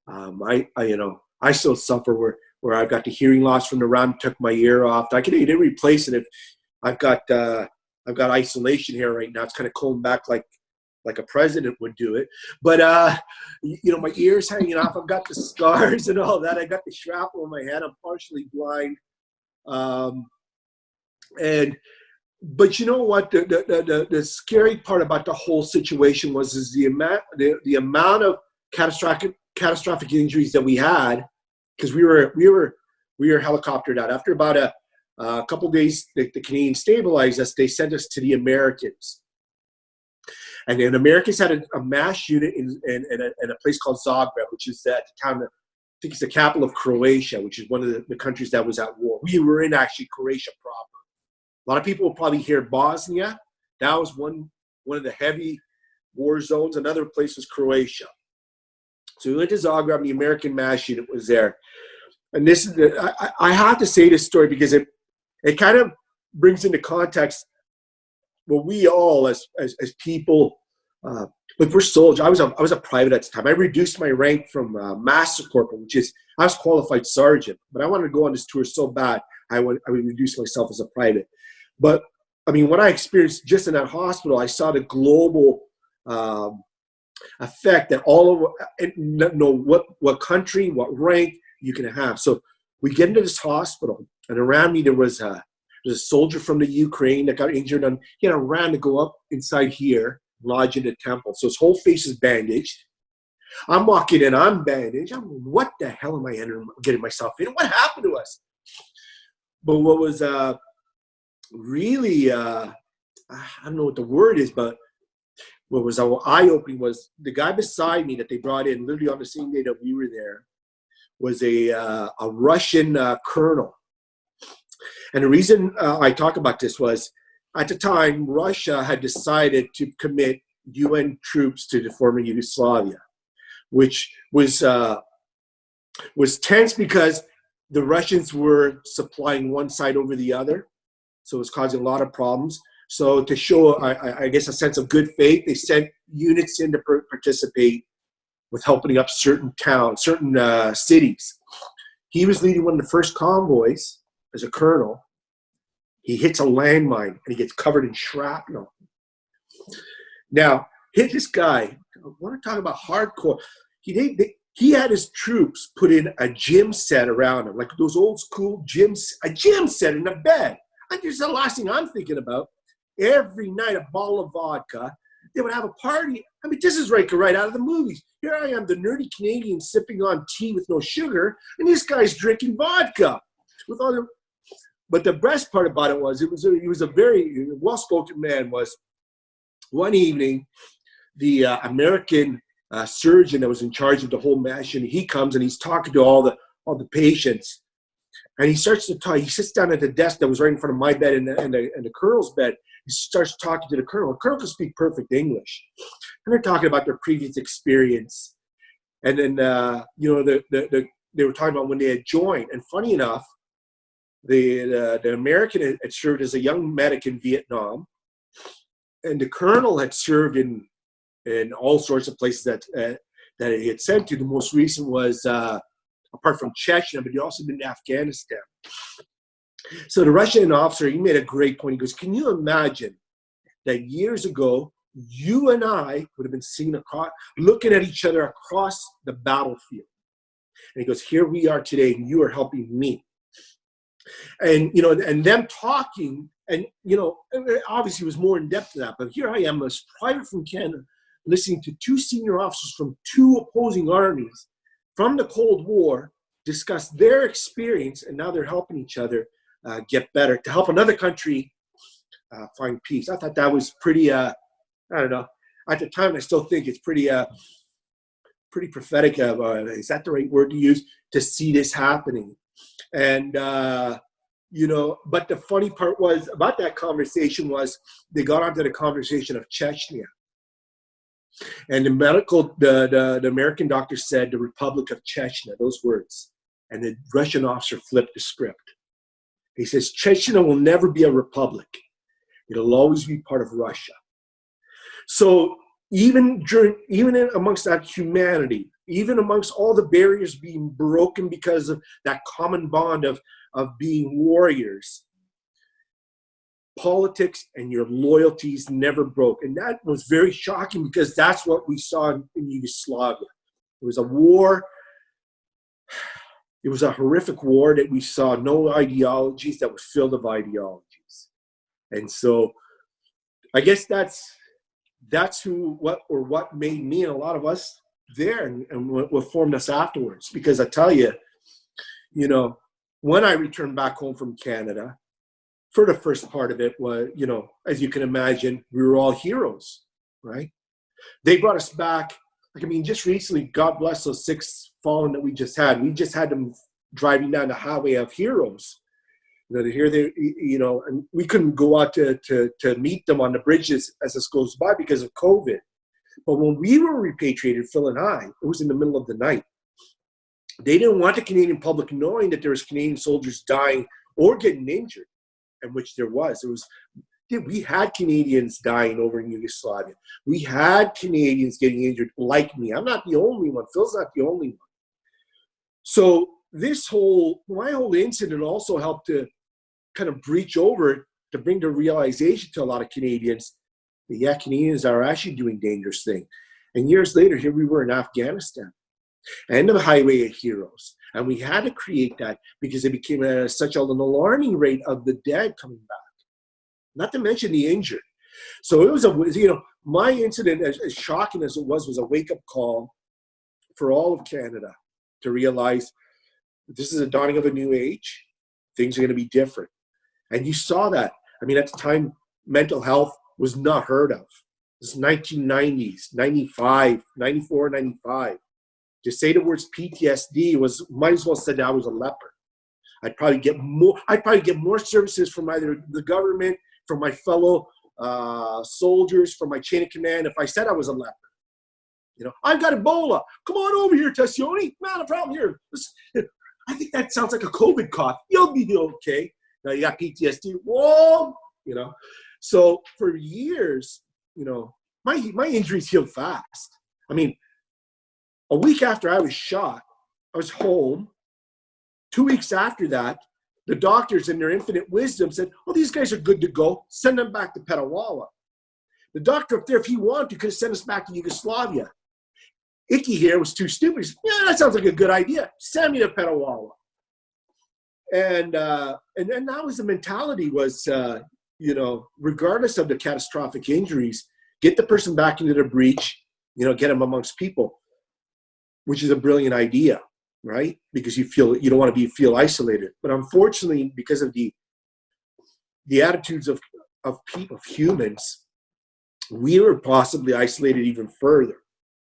I still suffer where I've got the hearing loss from the round, took my ear off. I can even replace it if I've got isolation here right now. It's kind of combed back like a president would do it. But my ear's hanging off. I've got the scars and all that. I got the shrapnel in my head. I'm partially blind. But you know what? The scary part about the whole situation was the amount of catastrophic injuries that we had, because we were helicoptered out. After about a couple of days, the Canadians stabilized us. They sent us to the Americans, and then Americans had a MASH unit in a place called Zagreb, which is that town. I think it's the capital of Croatia, which is one of the countries that was at war. We were in actually Croatia proper. A lot of people will probably hear Bosnia. That was one of the heavy war zones. Another place was Croatia. So we went to Zagreb, and the American MASH unit was there. And this is I have to say this story because it kind of brings into context what we all as people. Look, we're soldiers. I was a private at the time. I reduced my rank from master corporal, which is I was qualified sergeant, but I wanted to go on this tour so bad I would reduce myself as a private. But I mean, what I experienced just in that hospital, I saw the global effect that all of know what country, what rank you can have. So we get into this hospital, and around me there was a soldier from the Ukraine that got injured, and he had a ran to go up inside here, lodge in the temple. So his whole face is bandaged. I'm walking in, I'm bandaged. I'm like, what the hell am I getting myself in? What happened to us? But what was really, I don't know what the word is, but what was eye-opening was the guy beside me that they brought in literally on the same day that we were there was a Russian colonel. And the reason I talk about this was, at the time, Russia had decided to commit UN troops to the former Yugoslavia, which was tense because the Russians were supplying one side over the other, so it was causing a lot of problems. So to show, I guess, a sense of good faith, they sent units in to participate with helping up certain towns, certain cities. He was leading one of the first convoys as a colonel. He hits a landmine and he gets covered in shrapnel. Now, hit this guy. I want to talk about hardcore. He had his troops put in a gym set around him, like those old school gyms, a gym set in a bed. And this is the last thing I'm thinking about. Every night, a bottle of vodka. They would have a party. I mean, this is right out of the movies. Here I am, the nerdy Canadian, sipping on tea with no sugar, and this guy's drinking vodka with all the. But the best part about it was, he was a very well-spoken man. Was one evening, the American surgeon that was in charge of the whole MASH, and he comes and he's talking to all the patients, and he starts to talk. He sits down at the desk that was right in front of my bed and the colonel's bed. He starts talking to the colonel. The colonel can speak perfect English, and they're talking about their previous experience, and then they were talking about when they had joined. And funny enough, the American had served as a young medic in Vietnam, and the colonel had served in all sorts of places that he had sent to. The most recent was, apart from Chechnya, but he also been to Afghanistan. So the Russian officer, he made a great point. He goes, can you imagine that years ago, you and I would have been seen looking at each other across the battlefield? And he goes, here we are today, and you are helping me. And, and them talking, and, obviously it was more in depth to that, but here I am, a private from Canada, listening to two senior officers from two opposing armies from the Cold War discuss their experience, and now they're helping each other get better to help another country find peace. I thought that was pretty, I don't know, at the time I still think it's pretty prophetic of, is that the right word to use, to see this happening. And, but the funny part was about that conversation was they got onto the conversation of Chechnya. And the American doctor said the Republic of Chechnya, those words. And the Russian officer flipped the script. He says, Chechnya will never be a republic. It'll always be part of Russia. So even amongst that humanity, even amongst all the barriers being broken because of that common bond of being warriors, politics and your loyalties never broke. And that was very shocking because that's what we saw in Yugoslavia. It was a war. It was a horrific war that we saw no ideologies, that was filled with ideologies. And so I guess that's what made me and a lot of us there and what formed us afterwards. Because I tell you, you know, when I returned back home from Canada, for the first part of it was, you know, as you can imagine, we were all heroes, right? They brought us back. Like, I mean, just recently, God bless those 6 fallen that we just had. We just had them driving down the highway of heroes. You know, to hear they, you know, and we couldn't go out to meet them on the bridges as this goes by because of COVID. But when we were repatriated, Phil and I, it was in the middle of the night. They didn't want the Canadian public knowing that there was Canadian soldiers dying or getting injured, and which there was. We had Canadians dying over in Yugoslavia. We had Canadians getting injured like me. I'm not the only one. Phil's not the only one. So my whole incident also helped to kind of breach over to bring the realization to a lot of Canadians that, yeah, Canadians are actually doing dangerous things. And years later, here we were in Afghanistan and the highway of heroes. And we had to create that because it became such an alarming rate of the dead coming back, not to mention the injured. So it was my incident, as shocking as it was a wake-up call for all of Canada to realize this is a dawning of a new age. Things are going to be different. And you saw that. I mean, at the time, mental health was not heard of. This is 1990s, 95, 94, 95. To say the words PTSD might as well said I was a leper. I'd probably get more services from either the government, from my fellow soldiers, from my chain of command if I said I was a leper. You know, I've got Ebola. Come on over here, Tescione. Not a problem here. I think that sounds like a COVID cough. You'll be okay. Now you got PTSD. Whoa, you know. So for years, you know, my injuries healed fast. I mean, a week after I was shot, I was home. 2 weeks after that, the doctors in their infinite wisdom said, "Oh, these guys are good to go. Send them back to Petawawa." The doctor up there, if he wanted to, could have sent us back to Yugoslavia. Icky here was too stupid. He said, "Yeah, that sounds like a good idea. Send me to Petawawa." And then that was the mentality was, you know, regardless of the catastrophic injuries, get the person back into the breach, you know, get them amongst people, which is a brilliant idea, right? Because you don't want to feel isolated. But unfortunately, because of the attitudes of humans, we were possibly isolated even further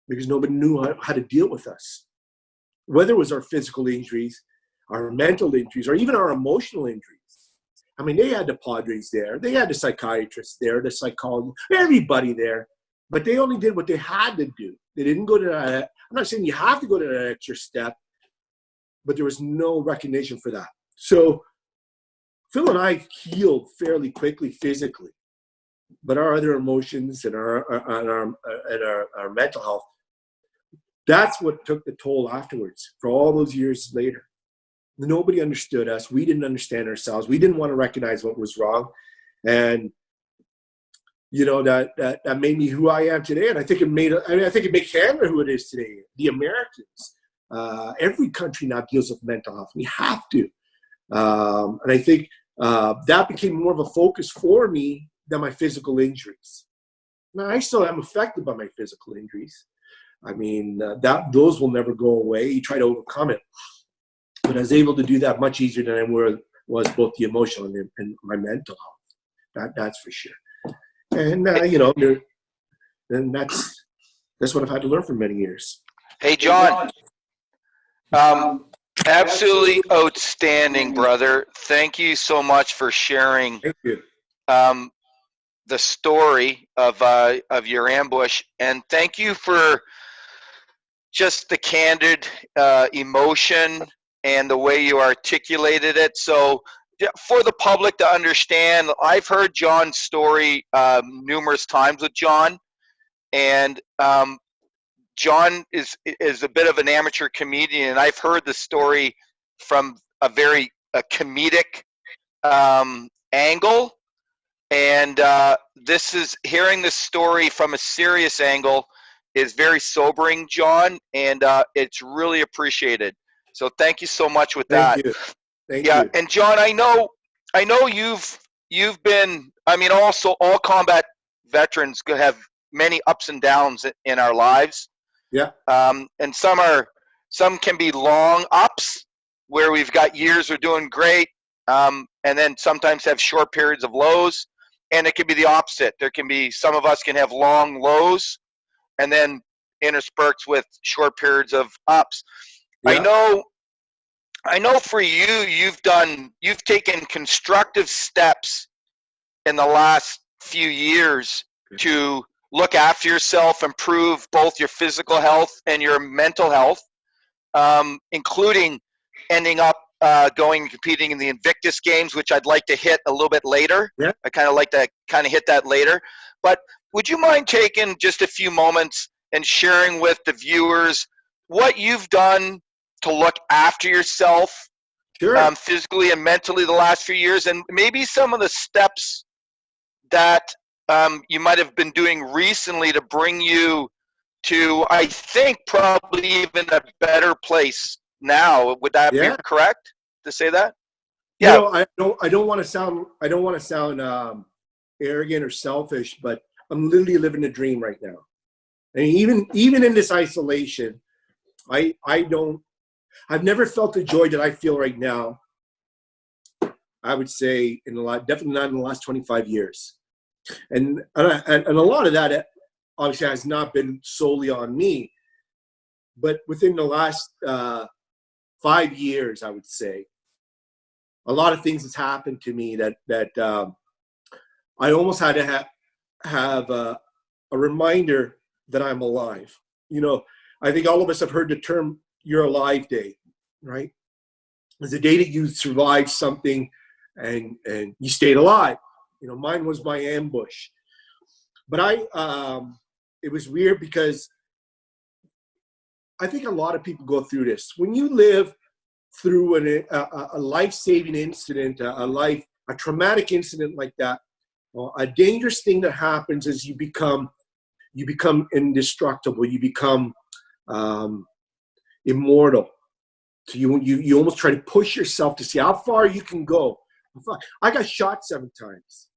because nobody knew how to deal with us. Whether it was our physical injuries, our mental injuries, or even our emotional injuries. I mean, they had the padres there. They had the psychiatrists there, the psychologists, everybody there. But they only did what they had to do. They didn't go to that. I'm not saying you have to go to that extra step, but there was no recognition for that. So Phil and I healed fairly quickly physically, but our other emotions and our mental health, that's what took the toll afterwards for all those years later. Nobody understood us. We didn't understand ourselves. We didn't want to recognize what was wrong. And you know, that made me who I am today. And I think it made Canada who it is today, the Americans. Every country now deals with mental health. We have to. And I think that became more of a focus for me than my physical injuries. Now, I still am affected by my physical injuries. I mean, those will never go away. You try to overcome it. But I was able to do that much easier than I was both the emotional and my mental health. That's for sure. And you know, and that's what I've had to learn for many years. Hey, John. Absolutely outstanding, brother. Thank you so much for sharing the story of your ambush, and thank you for just the candid emotion and the way you articulated it. So for the public to understand, I've heard John's story numerous times with John, and John is a bit of an amateur comedian, and I've heard the story from a very comedic angle, and hearing the story from a serious angle is very sobering, John, and it's really appreciated. So thank you so much with that. Thank you. And John, I know you've been, I mean, also all combat veterans have many ups and downs in our lives. Yeah. And some can be long ups where we've got years we're doing great, and then sometimes have short periods of lows. And it can be the opposite. There can be, some of us can have long lows and then intersperts with short periods of ups. Yeah. I know for you, you've taken constructive steps in the last few years to look after yourself, improve both your physical health and your mental health, including ending up going and competing in the Invictus Games, which I'd like to hit a little bit later. Yeah. I kind of like to hit that later. But would you mind taking just a few moments and sharing with the viewers what you've done to look after yourself, Sure. physically and mentally, the last few years, and maybe some of the steps that you might have been doing recently to bring you to, I think, probably even a better place now? Would that be correct to say that? Yeah. You know, I don't want to sound arrogant or selfish, but I'm literally living a dream right now. And even in this isolation, I've never felt the joy that I feel right now. I would say definitely not in the last 25 years. And a lot of that obviously has not been solely on me, but within the last 5 years, I would say, a lot of things has happened to me that I almost had to have a reminder that I'm alive. You know, I think all of us have heard the term "You're Alive" day, right? It's the day that you survived something and you stayed alive. You know, mine was my ambush. But it was weird because I think a lot of people go through this. When you live through a life-saving incident, a traumatic incident like that, a dangerous thing that happens is you become indestructible. You become immortal. So you almost try to push yourself to see how far you can go. I got shot 7 times.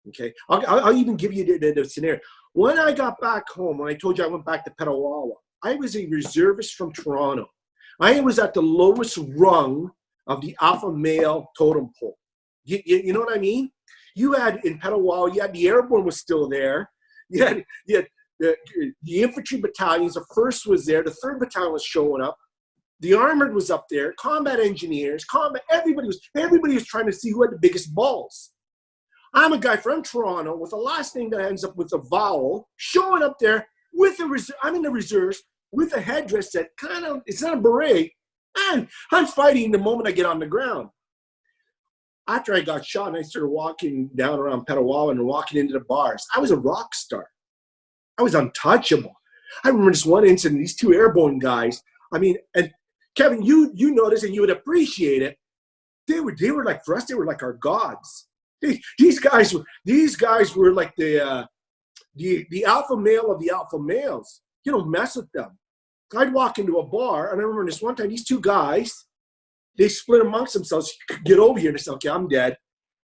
Okay, I'll even give you the scenario. When I got back home, when I told you I went back to Petawawa, I was a reservist from Toronto. I was at the lowest rung of the alpha male totem pole. You know what I mean? You had in Petawawa, you had the airborne was still there. You had the infantry battalions. The 1st was there. The 3rd battalion was showing up. The armored was up there. Combat engineers, everybody was trying to see who had the biggest balls. I'm a guy from Toronto with a last name that ends up with a vowel, showing up there with I'm in the reserves with a headdress that it's not a beret, and I'm fighting the moment I get on the ground. After I got shot and I started walking down around Petawawa and walking into the bars, I was a rock star. I was untouchable. I remember this one incident, these 2 airborne guys. I mean, and Kevin, you notice and you would appreciate it. They were like, for us, they were like our gods. These guys were like the alpha male of the alpha males. You don't mess with them. I'd walk into a bar, and I remember this one time, these 2 guys, they split amongst themselves. Get over here. And they said, okay, I'm dead.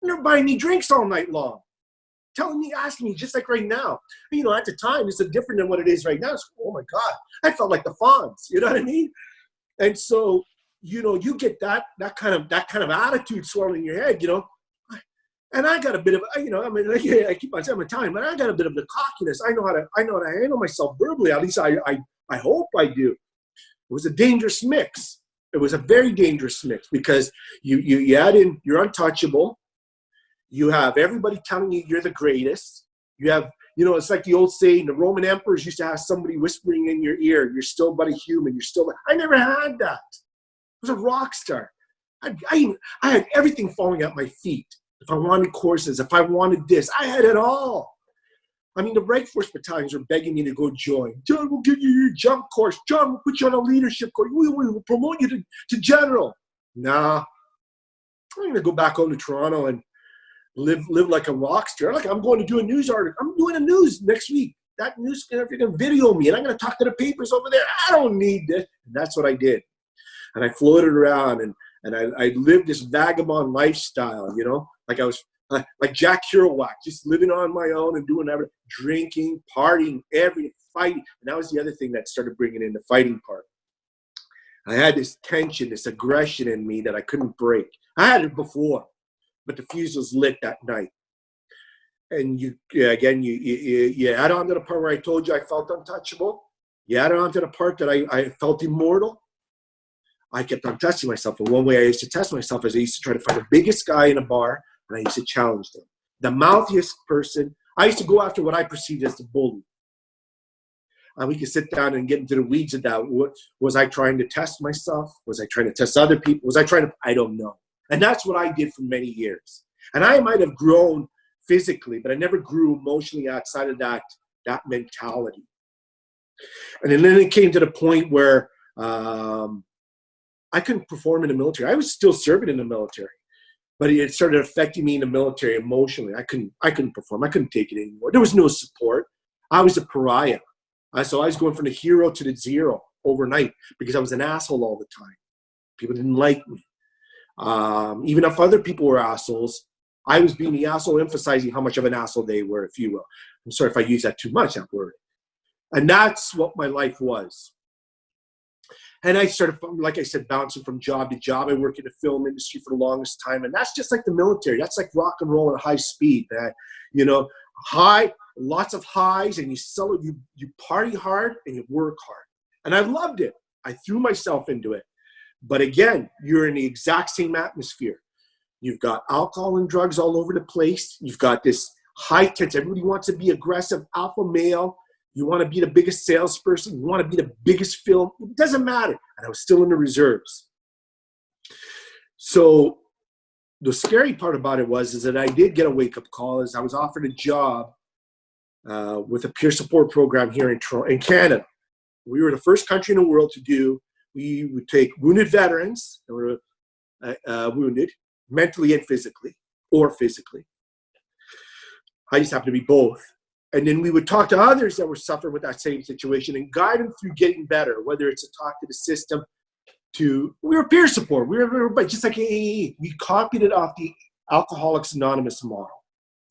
And they're buying me drinks all night long. Asking me, just like right now. You know, at the time, it's different than what it is right now. It's, oh my God, I felt like the Fonz. You know what I mean? And so, you know, you get that kind of attitude swirling in your head, you know. And I got a bit of, you know, I mean, I keep on saying I'm Italian, but I got a bit of the cockiness. I know how to handle myself verbally. At least I hope I do. It was a dangerous mix. It was a very dangerous mix because you add in, you're untouchable. You have everybody telling you you're the greatest. You have, you know, it's like the old saying, the Roman emperors used to have somebody whispering in your ear, you're still but a human. I never had that. I was a rock star. I had everything falling at my feet. If I wanted courses, if I wanted this, I had it all. I mean, the Reg Force battalions were begging me to go join. John, we'll give you your jump course. John, we'll put you on a leadership course. We will promote you to general. Nah, I'm going to go back home to Toronto and live like a rock star. Like, I'm going to do a news article. I'm doing a news next week. That news, if you're going to video me, and I'm going to talk to the papers over there. I don't need this. And that's what I did. And I floated around, and I lived this vagabond lifestyle, you know? Like I was like Jack Kerouac, just living on my own and doing everything, drinking, partying, fighting. And that was the other thing that started bringing in the fighting part. I had this tension, this aggression in me that I couldn't break. I had it before, but the fuse was lit that night. And you add on to the part where I told you I felt untouchable. You add on to the part that I felt immortal. I kept on testing myself. And one way I used to test myself is I used to try to find the biggest guy in a bar, and I used to challenge them. The mouthiest person. I used to go after what I perceived as the bully. And we could sit down and get into the weeds of that. What, was I trying to test myself? Was I trying to test other people? Was I trying to? I don't know. And that's what I did for many years. And I might have grown physically, but I never grew emotionally outside of that mentality. And then it came to the point where I couldn't perform in the military. I was still serving in the military, but it started affecting me in the military emotionally. I couldn't perform. I couldn't take it anymore. There was no support. I was a pariah. So I was going from the hero to the zero overnight because I was an asshole all the time. People didn't like me. Even if other people were assholes, I was being the asshole, emphasizing how much of an asshole they were, if you will. I'm sorry if I use that too much, that word. And that's what my life was. And I started, like I said, bouncing from job to job. I worked in the film industry for the longest time. And that's just like the military. That's like rock and roll at high speed, man. You know, lots of highs, and you party hard and you work hard. And I loved it. I threw myself into it. But again, you're in the exact same atmosphere. You've got alcohol and drugs all over the place. You've got this high tense. Everybody wants to be aggressive, alpha male. You want to be the biggest salesperson. You want to be the biggest film. It doesn't matter. And I was still in the reserves. So the scary part about it is that I did get a wake-up call as I was offered a job with a peer support program here in Canada. We were the first country in the world to do. We would take wounded veterans that were wounded, mentally and physically, or physically. I just happen to be both. And then we would talk to others that were suffering with that same situation and guide them through getting better, whether it's a talk to the system, we were peer support. We were just like AAE. We copied it off the Alcoholics Anonymous model.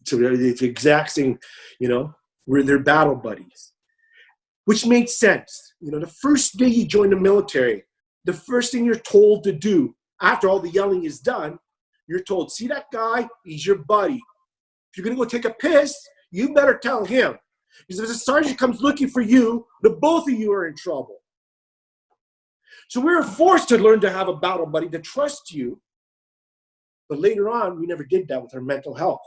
So it's the exact same, we're their battle buddies, which made sense. The first day you join the military, the first thing you're told to do after all the yelling is done, you're told, see that guy? He's your buddy. If you're going to go take a piss, you better tell him. Because if a sergeant comes looking for you, the both of you are in trouble. So we were forced to learn to have a battle buddy to trust you. But later on, we never did that with our mental health.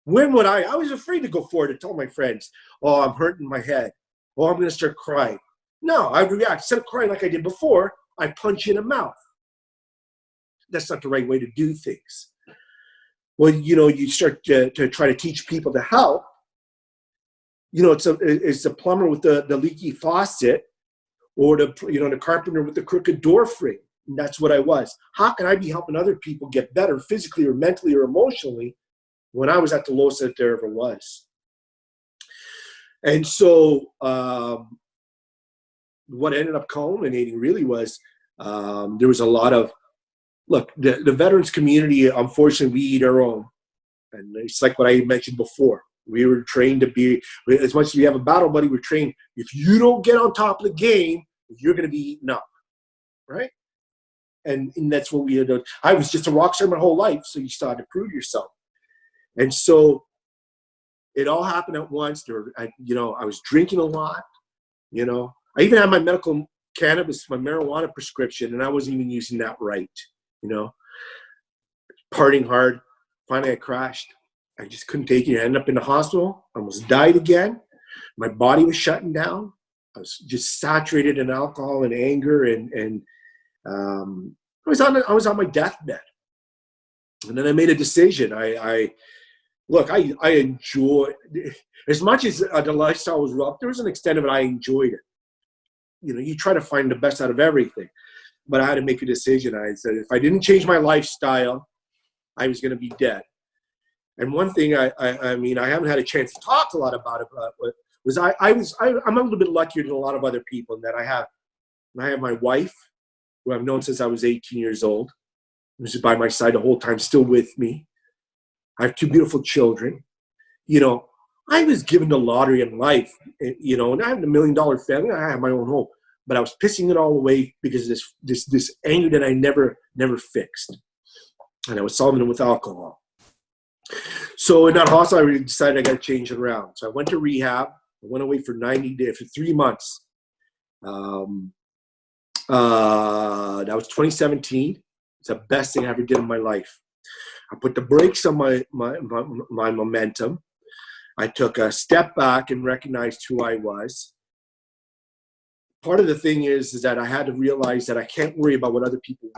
When would I was afraid to go forward and tell my friends, oh, I'm hurting my head. Oh, I'm going to start crying. No, I react. Instead of crying like I did before, I punch you in the mouth. That's not the right way to do things. When you start to try to teach people to help, it's the plumber with the leaky faucet, or the carpenter with the crooked door frame. And that's what I was. How can I be helping other people get better physically or mentally or emotionally when I was at the lowest that there ever was? And so what ended up culminating really was there was a lot of, look, the veterans community, unfortunately, we eat our own. And it's like what I mentioned before. We were trained to be, as much as we have a battle buddy, we're trained, if you don't get on top of the game, you're going to be eaten up, right? And that's what we had done. I was just a rock star my whole life, so you still had to prove yourself. And so it all happened at once. I was drinking a lot, I even had my medical cannabis, my marijuana prescription, and I wasn't even using that right. Partying hard. Finally, I crashed. I just couldn't take it. I ended up in the hospital. I almost died again. My body was shutting down. I was just saturated in alcohol and anger, and I was on my deathbed. And then I made a decision. I enjoy, as much as the lifestyle was rough, there was an extent of it I enjoyed it. You try to find the best out of everything. But I had to make a decision. I said, if I didn't change my lifestyle, I was going to be dead. And one thing I haven't had a chance to talk a lot about it, was I'm a little bit luckier than a lot of other people in that I have my wife, who I've known since I was 18 years old, who's by my side the whole time, still with me. I have two beautiful children, I was given the lottery in life, you know, and I had $1 million family. I had my own home, but I was pissing it all away because of this anger that I never fixed, and I was solving it with alcohol. So in that hospital, I really decided I got to change it around. So I went to rehab. I went away for 90 days, for 3 months. That was 2017. It's the best thing I ever did in my life. I put the brakes on my momentum. I took a step back and recognized who I was. Part of the thing is that I had to realize that I can't worry about what other people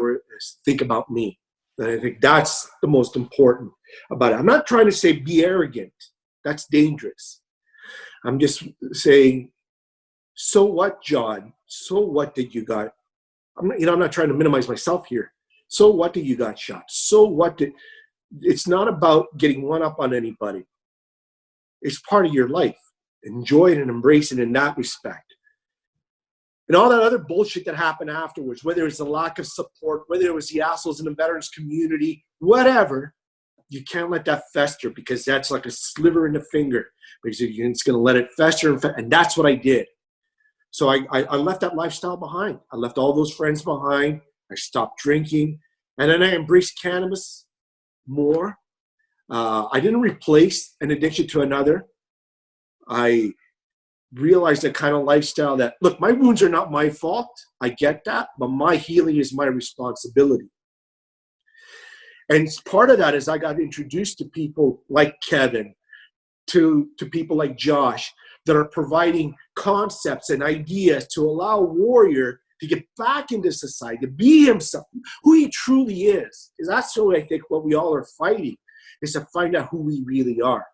think about me. And I think that's the most important about it. I'm not trying to say be arrogant. That's dangerous. I'm just saying, so what, John? So what did you got? I'm not trying to minimize myself here. So what did you got shot? So what did? It's not about getting one up on anybody. It's part of your life. Enjoy it and embrace it in that respect. And all that other bullshit that happened afterwards, whether it's the lack of support, whether it was the assholes in the veterans community, whatever, you can't let that fester, because that's like a sliver in the finger, because it's going to let it fester. And that's what I did. So I left that lifestyle behind. I left all those friends behind. I stopped drinking. And then I embraced cannabis more. I didn't replace an addiction to another. I realized that kind of lifestyle that, look, my wounds are not my fault. I get that. But my healing is my responsibility. And part of that is I got introduced to people like Kevin, to people like Josh, that are providing concepts and ideas to allow a warrior to get back into society, to be himself, who he truly is. Because that's what I think what we all are fighting, is to find out who we really are.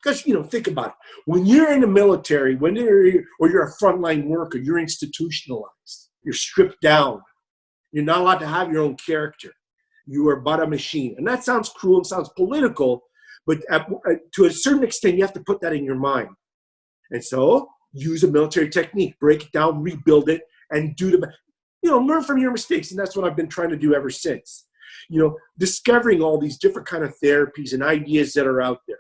Because, think about it. When you're in the military, or you're a frontline worker, you're institutionalized. You're stripped down. You're not allowed to have your own character. You are but a machine. And that sounds cruel and sounds political, but to a certain extent, you have to put that in your mind. And so use a military technique, break it down, rebuild it, and learn from your mistakes. And that's what I've been trying to do ever since. Discovering all these different kind of therapies and ideas that are out there.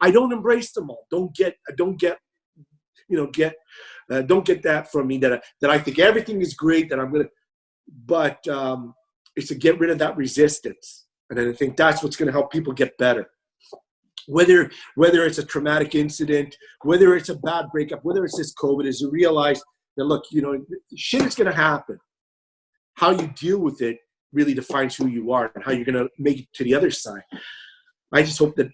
I don't embrace them all. Don't get that from me that I think everything is great, that I'm going to, but it's to get rid of that resistance. And I think that's what's going to help people get better. Whether it's a traumatic incident, whether it's a bad breakup, whether it's this COVID, is to realize that, look, shit is going to happen. How you deal with it really defines who you are and how you're going to make it to the other side. I just hope that,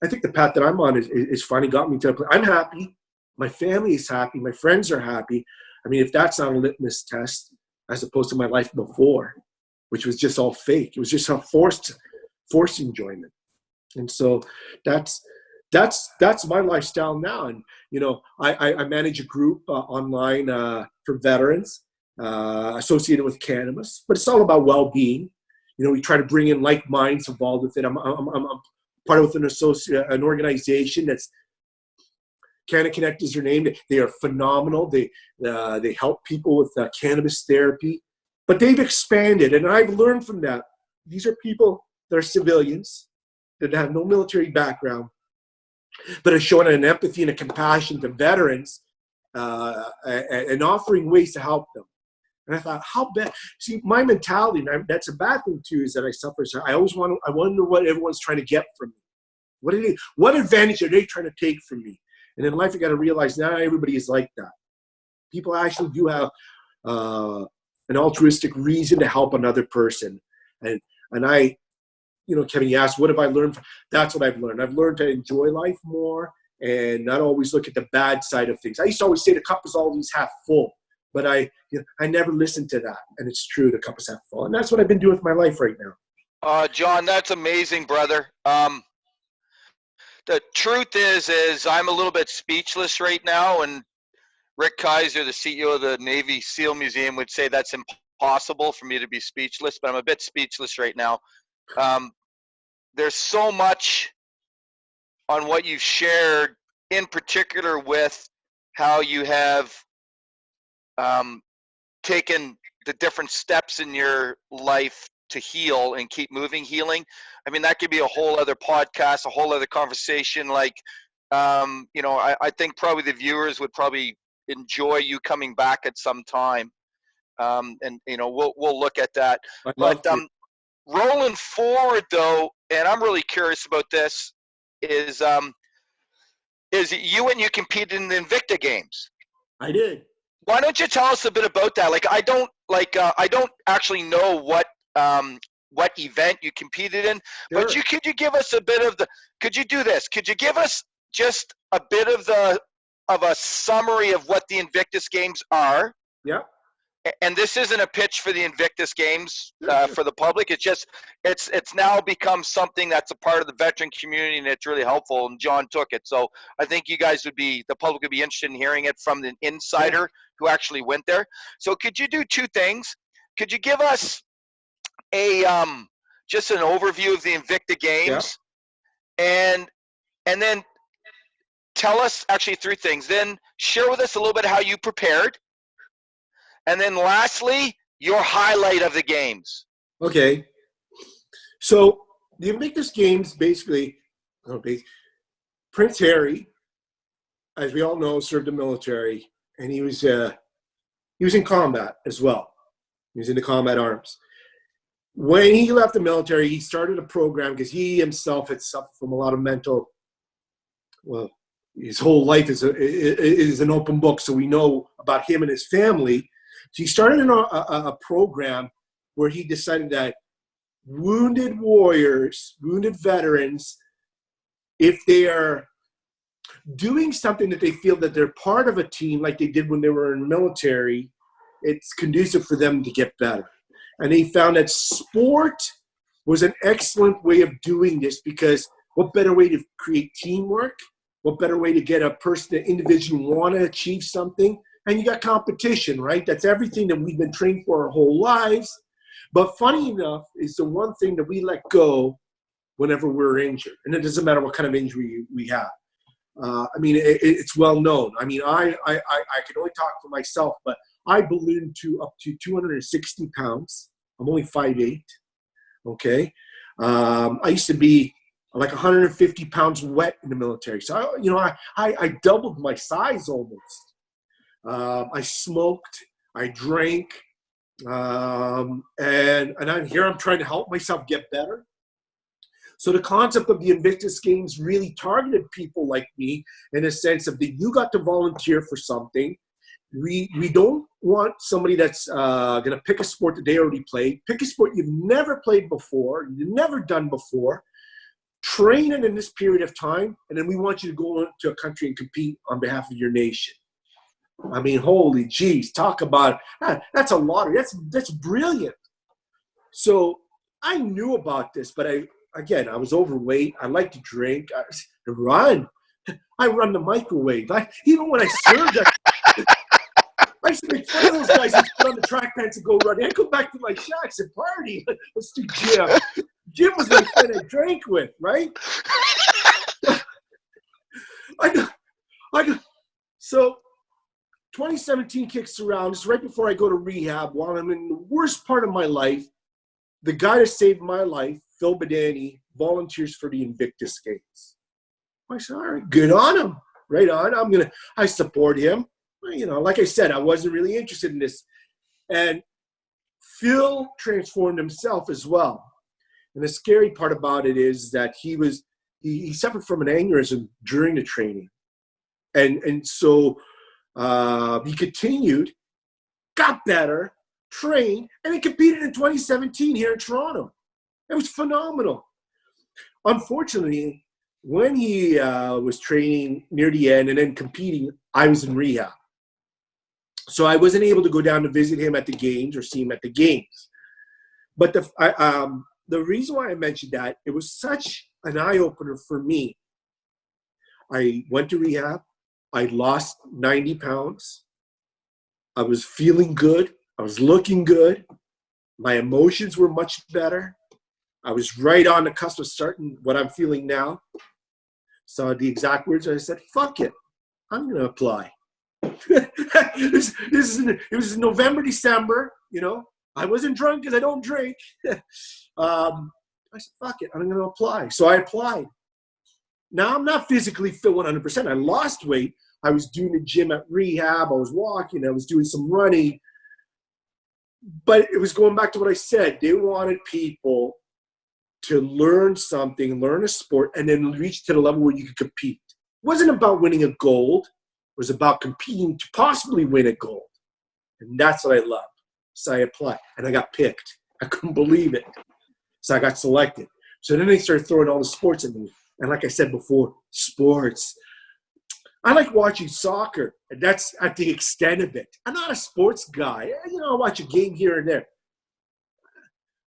I think the path that I'm on is finally got me to a place. I'm happy. My family is happy. My friends are happy. I mean, if that's not a litmus test, as opposed to my life before, which was just all fake. It was just a forced enjoyment. And so that's my lifestyle now. And, I manage a group online for veterans associated with cannabis, but it's all about well-being. We try to bring in like minds involved with it. I'm part of an organization that's Canada Connect is their name. They are phenomenal. They help people with cannabis therapy, but they've expanded. And I've learned from that. These are people that are civilians, that have no military background, but are showing an empathy and a compassion to veterans and offering ways to help them. And I thought, how bad? See, my mentality, and that's a bad thing too, is that I suffer. So I wonder what everyone's trying to get from me. What advantage are they trying to take from me? And in life, you got to realize not everybody is like that. People actually do have an altruistic reason to help another person. And I, Kevin, you asked, what have I learned? That's what I've learned. I've learned to enjoy life more and not always look at the bad side of things. I used to always say the cup is always half full, but I never listened to that. And it's true, the cup is half full. And that's what I've been doing with my life right now. John, that's amazing, brother. The truth is I'm a little bit speechless right now, and Rick Kaiser, the CEO of the Navy SEAL Museum, would say that's impossible for me to be speechless, but I'm a bit speechless right now. There's so much on what you've shared, in particular with how you have taken the different steps in your life to heal and keep moving healing. I mean, that could be a whole other podcast, a whole other conversation, like You know, I think probably the viewers would probably enjoy you coming back at some time. And you know, we'll look at that. I'd But love to. rolling forward though, and I'm really curious about this, is you competed in the Invicta Games. I did. Why don't you tell us a bit about that? Like I don't actually know what event you competed in, but Sure. could you give us a bit of the, could you do this? Could you give us just a bit of a summary of what the Invictus Games are? Yeah. And this isn't a pitch for the Invictus Games Sure. for the public. It's just it's now become something that's a part of the veteran community, and it's really helpful. And John took it, so I think the public would be interested in hearing it from the insider who actually went there. So could you do two things? Could you give us a just an overview of the Invicta Games, and then tell us actually three things. Then share with us a little bit how you prepared. And then lastly, your highlight of the games. Okay. So the Invictus Games basically, Prince Harry, as we all know, served the military, and he was in combat as well. He was in the combat arms. When he left the military, he started a program because he himself had suffered from a lot of mental. Well, his whole life is an open book, so we know about him and his family. So he started a program where he decided that wounded warriors, wounded veterans, if they are doing something that they feel that they're part of a team like they did when they were in the military, it's conducive for them to get better. And he found that sport was an excellent way of doing this, because what better way to create teamwork? What better way to get a person, an individual, want to achieve something? And you got competition, right? That's everything that we've been trained for our whole lives. But funny enough, is the one thing that we let go whenever we're injured. And it doesn't matter what kind of injury we have. I mean, it's well known. I mean, I can only talk for myself, but I ballooned to up to 260 pounds. I'm only 5'8", okay? I used to be like 150 pounds wet in the military. So, I doubled my size almost. I smoked, I drank, and I'm trying to help myself get better. So the concept of the Invictus Games really targeted people like me in a sense of that you got to volunteer for something. We don't want somebody that's going to pick a sport that they already played. Pick a sport you've never played before, you've never done before. Train it in this period of time, and then we want you to go to a country and compete on behalf of your nation. I mean, holy geez, talk about that's a lottery. That's brilliant. So I knew about this, but I was overweight. I like to drink. I run the microwave. Even when I served, I used to make fun of those guys who put on the track pants and go running. I go back to my shacks and party. Let's do gym. Jim was my friend I drank with, right? So 2017 kicks around. It's right before I go to rehab. While I'm in the worst part of my life, the guy that saved my life, Phil Badani, volunteers for the Invictus Games. I said, all right, good on him. Right on. I support him. Like I said, I wasn't really interested in this. And Phil transformed himself as well. And the scary part about it is that he suffered from an aneurysm during the training. And so he continued, got better, trained, and he competed in 2017 here in Toronto. It was phenomenal. Unfortunately, when he was training near the end and then competing, I was in rehab. So I wasn't able to go down to visit him at the games or see him at the games. But the reason why I mentioned that, it was such an eye-opener for me. I went to rehab. I lost 90 pounds. I was feeling good. I was looking good. My emotions were much better. I was right on the cusp of starting what I'm feeling now. So the exact words, I said, fuck it. I'm going to apply. It was November, December, I wasn't drunk because I don't drink. I said, fuck it, I'm going to apply. So I applied. Now, I'm not physically fit 100%. I lost weight. I was doing the gym at rehab. I was walking. I was doing some running. But it was going back to what I said. They wanted people to learn something, learn a sport, and then reach to the level where you could compete. It wasn't about winning a gold. It was about competing to possibly win a gold. And that's what I loved. So I applied, and I got picked. I couldn't believe it. So I got selected. So then they started throwing all the sports at me. And like I said before, sports. I like watching soccer, and that's at the extent of it. I'm not a sports guy. You know, I watch a game here and there.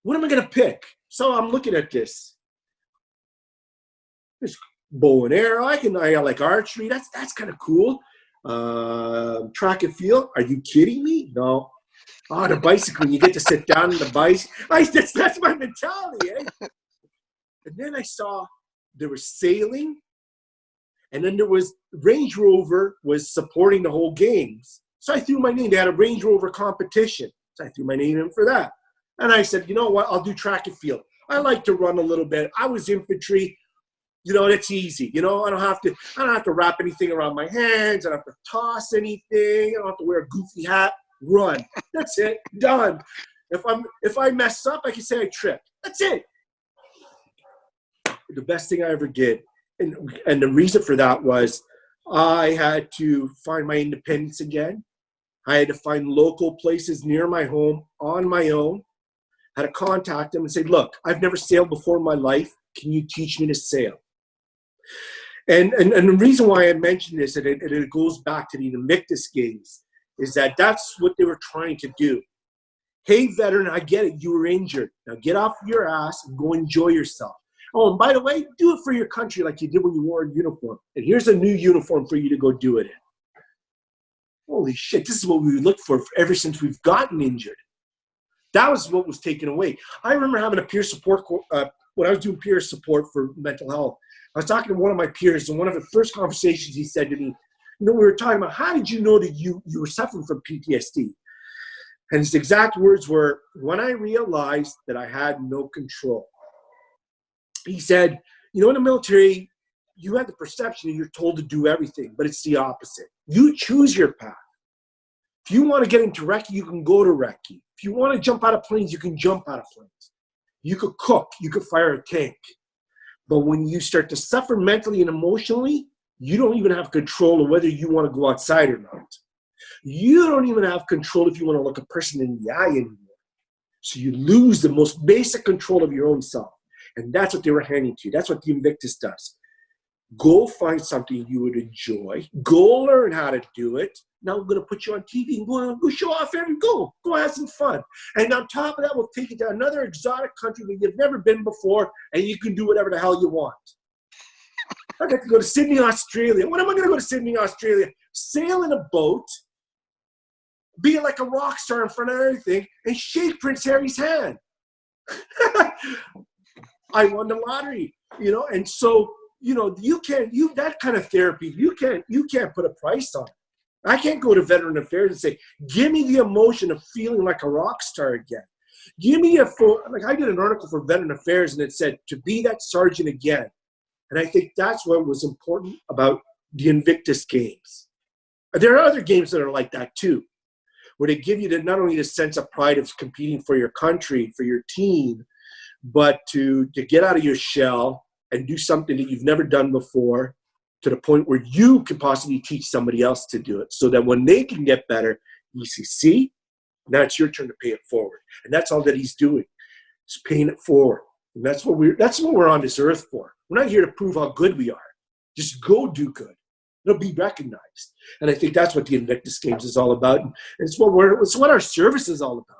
What am I going to pick? So I'm looking at this. There's bow and arrow. I like archery. That's kind of cool. Track and field. Are you kidding me? No. Oh, the bicycle. You get to sit down on the bike. That's my mentality, eh? And then I saw there was sailing, and then there was Range Rover was supporting the whole games. So I threw my name. They had a Range Rover competition. So I threw my name in for that. And I said, you know what? I'll do track and field. I like to run a little bit. I was infantry. You know, it's easy. You know, I don't have to wrap anything around my hands. I don't have to toss anything. I don't have to wear a goofy hat. Run. That's it. Done. If I mess up, I can say I tripped. That's it. The best thing I ever did. And the reason for that was I had to find my independence again. I had to find local places near my home on my own. I had to contact them and say, look, I've never sailed before in my life. Can you teach me to sail? And the reason why I mentioned this, and it goes back to the Invictus Games, is that that's what they were trying to do. Hey, veteran, I get it. You were injured. Now get off your ass and go enjoy yourself. Oh, and by the way, do it for your country like you did when you wore a uniform. And here's a new uniform for you to go do it in. Holy shit, this is what we looked for ever since we've gotten injured. That was what was taken away. I remember having a peer support, when I was doing peer support for mental health. I was talking to one of my peers, and one of the first conversations he said to me, you know, we were talking about, how did you know that you were suffering from PTSD? And his exact words were, when I realized that I had no control. He said, you know, in the military, you have the perception that you're told to do everything, but it's the opposite. You choose your path. If you want to get into recce, you can go to recce. If you want to jump out of planes, you can jump out of planes. You could cook. You could fire a tank. But when you start to suffer mentally and emotionally, you don't even have control of whether you want to go outside or not. You don't even have control if you want to look a person in the eye anymore. So you lose the most basic control of your own self. And that's what they were handing to you. That's what the Invictus does. Go find something you would enjoy. Go learn how to do it. Now we're going to put you on TV and go show off and go have some fun. And on top of that, we'll take you to another exotic country that you've never been before, and you can do whatever the hell you want. I got to go to Sydney, Australia. When am I going to go to Sydney, Australia? Sail in a boat, be like a rock star in front of everything, and shake Prince Harry's hand. I won the lottery, you know, and so, you know, that kind of therapy, you can't put a price on it. I can't go to Veteran Affairs and say, give me the emotion of feeling like a rock star again. Give me like I did an article for Veteran Affairs and it said, to be that sergeant again. And I think that's what was important about the Invictus Games. There are other games that are like that too, where they give you not only the sense of pride of competing for your country, for your team, but to get out of your shell and do something that you've never done before, to the point where you can possibly teach somebody else to do it, so that when they can get better, you see, now it's your turn to pay it forward. And that's all that he's doing, is paying it forward. And that's what we're on this earth for. We're not here to prove how good we are. Just go do good. It'll be recognized. And I think that's what the Invictus Games is all about. And it's what our service is all about,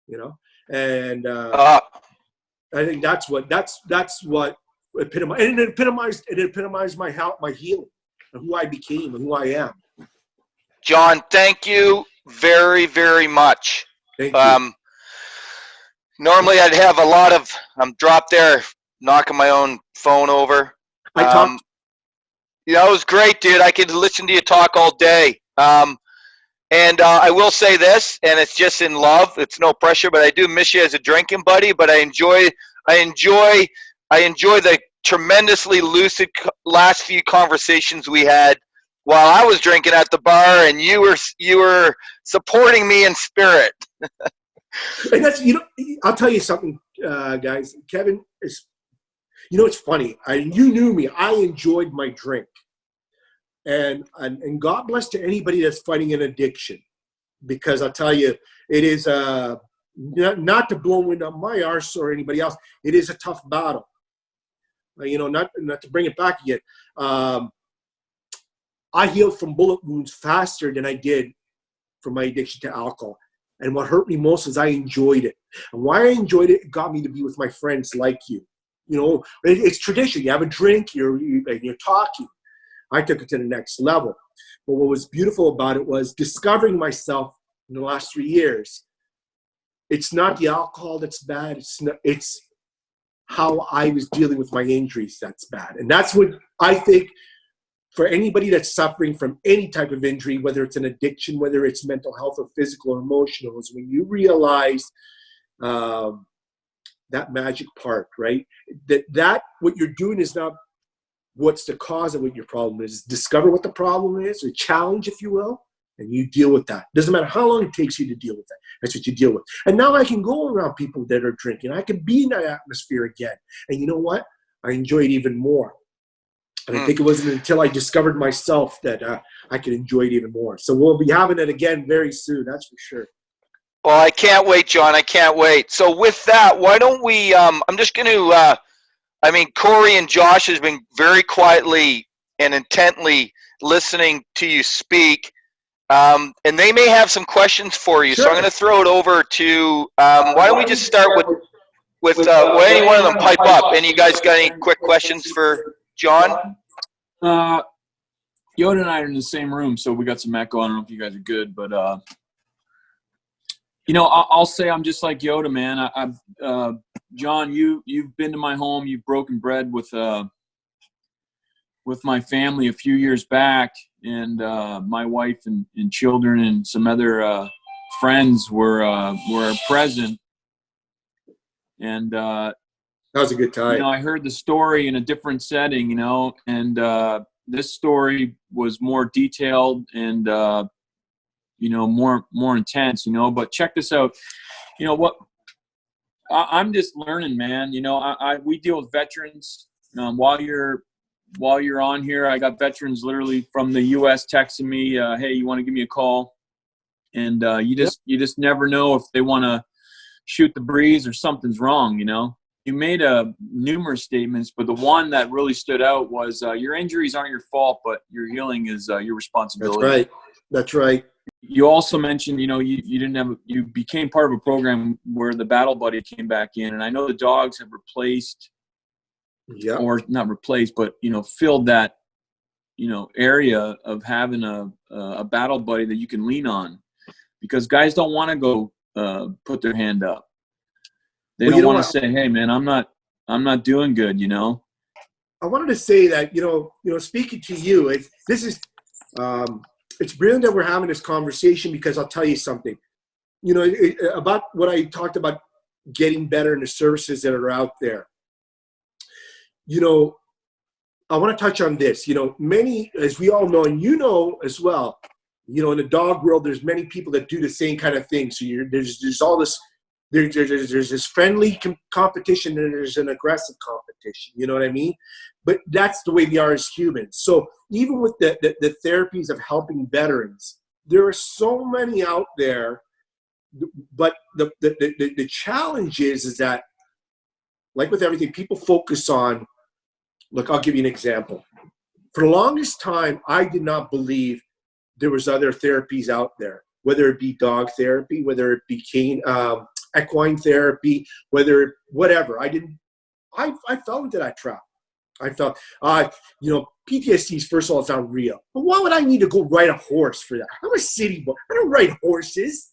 you know? And I think that's what epitomized my healing and who I became and who I am. John, thank you very, very much. Thank you. Normally I'd have I'm dropped there knocking my own phone over. You know, it was great, dude. I could listen to you talk all day. And I will say this, and it's just in love. It's no pressure, but I do miss you as a drinking buddy. But I enjoy the tremendously lucid last few conversations we had while I was drinking at the bar, and you were supporting me in spirit. And that's, I'll tell you something, guys. Kevin is, it's funny. You knew me. I enjoyed my drink, and God bless to anybody that's fighting an addiction, because I'll tell you, it is not to blow wind up my arse or anybody else. It is a tough battle. Not to bring it back again. I healed from bullet wounds faster than I did from my addiction to alcohol. And what hurt me most is I enjoyed it. And why I enjoyed it, it got me to be with my friends like you. It's tradition. You have a drink, you're talking. I took it to the next level. But what was beautiful about it was discovering myself in the last 3 years. It's not the alcohol that's bad. It's how I was dealing with my injuries that's bad. And that's what I think, for anybody that's suffering from any type of injury, whether it's an addiction, whether it's mental health or physical or emotional, is when you realize that magic part, right? That what you're doing is not what's the cause of what your problem is. Discover what the problem is, a challenge, if you will, and you deal with that. Doesn't matter how long it takes you to deal with that. That's what you deal with. And now I can go around people that are drinking. I can be in that atmosphere again. And you know what? I enjoy it even more. And I think it wasn't until I discovered myself that I could enjoy it even more. So we'll be having it again very soon. That's for sure. Well, I can't wait, John. I can't wait. So with that, why don't we, I'm just going to, Corey and Josh has been very quietly and intently listening to you speak. And they may have some questions for you. Sure. So I'm going to throw it over to, why don't we just start with any one of them pipe up. Any of you guys got any quick questions for John? Yoda and I are in the same room, so we got some echo. I don't know if you guys are good, but I'll say I'm just like Yoda, man. John, you've been to my home. You've broken bread with my family a few years back, and my wife and children and some other friends were present, and that was a good time. I heard the story in a different setting, and this story was more detailed and, more intense, but check this out. I'm just learning, man. We deal with veterans. While you're on here, I got veterans literally from the U.S. texting me, hey, you want to give me a call? And you just never know if they want to shoot the breeze or something's wrong, You made numerous statements, but the one that really stood out was your injuries aren't your fault, but your healing is your responsibility. That's right. You also mentioned, you became part of a program where the Battle Buddy came back in, and I know the dogs have replaced, or not replaced, but filled that, area of having a Battle Buddy that you can lean on, because guys don't want to go put their hand up. They don't want to say, "Hey, man, I'm not doing good." I wanted to say that speaking to you, it's brilliant that we're having this conversation, because I'll tell you something. About what I talked about, getting better in the services that are out there. I want to touch on this. Many, as we all know, and as well, in the dog world, there's many people that do the same kind of thing. So there's all this. There's this friendly competition, and there's an aggressive competition. You know what I mean? But that's the way we are as humans. So even with the therapies of helping veterans, there are so many out there. But the challenge is that, like with everything, people focus on. Look, I'll give you an example. For the longest time, I did not believe there was other therapies out there, whether it be dog therapy, whether it be equine therapy, whatever. I fell into that trap. I felt, PTSDs, first of all, it's not real. But why would I need to go ride a horse for that? I'm a city boy. I don't ride horses.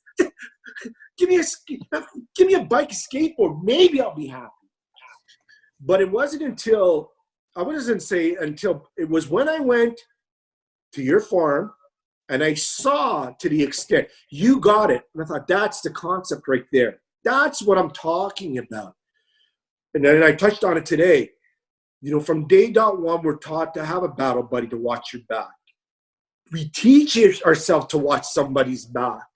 Give me a bike, a skateboard. Maybe I'll be happy. But it wasn't until it was when I went to your farm and I saw to the extent you got it. And I thought, that's the concept right there. That's what I'm talking about. And then I touched on it today. You know, from day dot one, we're taught to have a battle buddy to watch your back. We teach ourselves to watch somebody's back.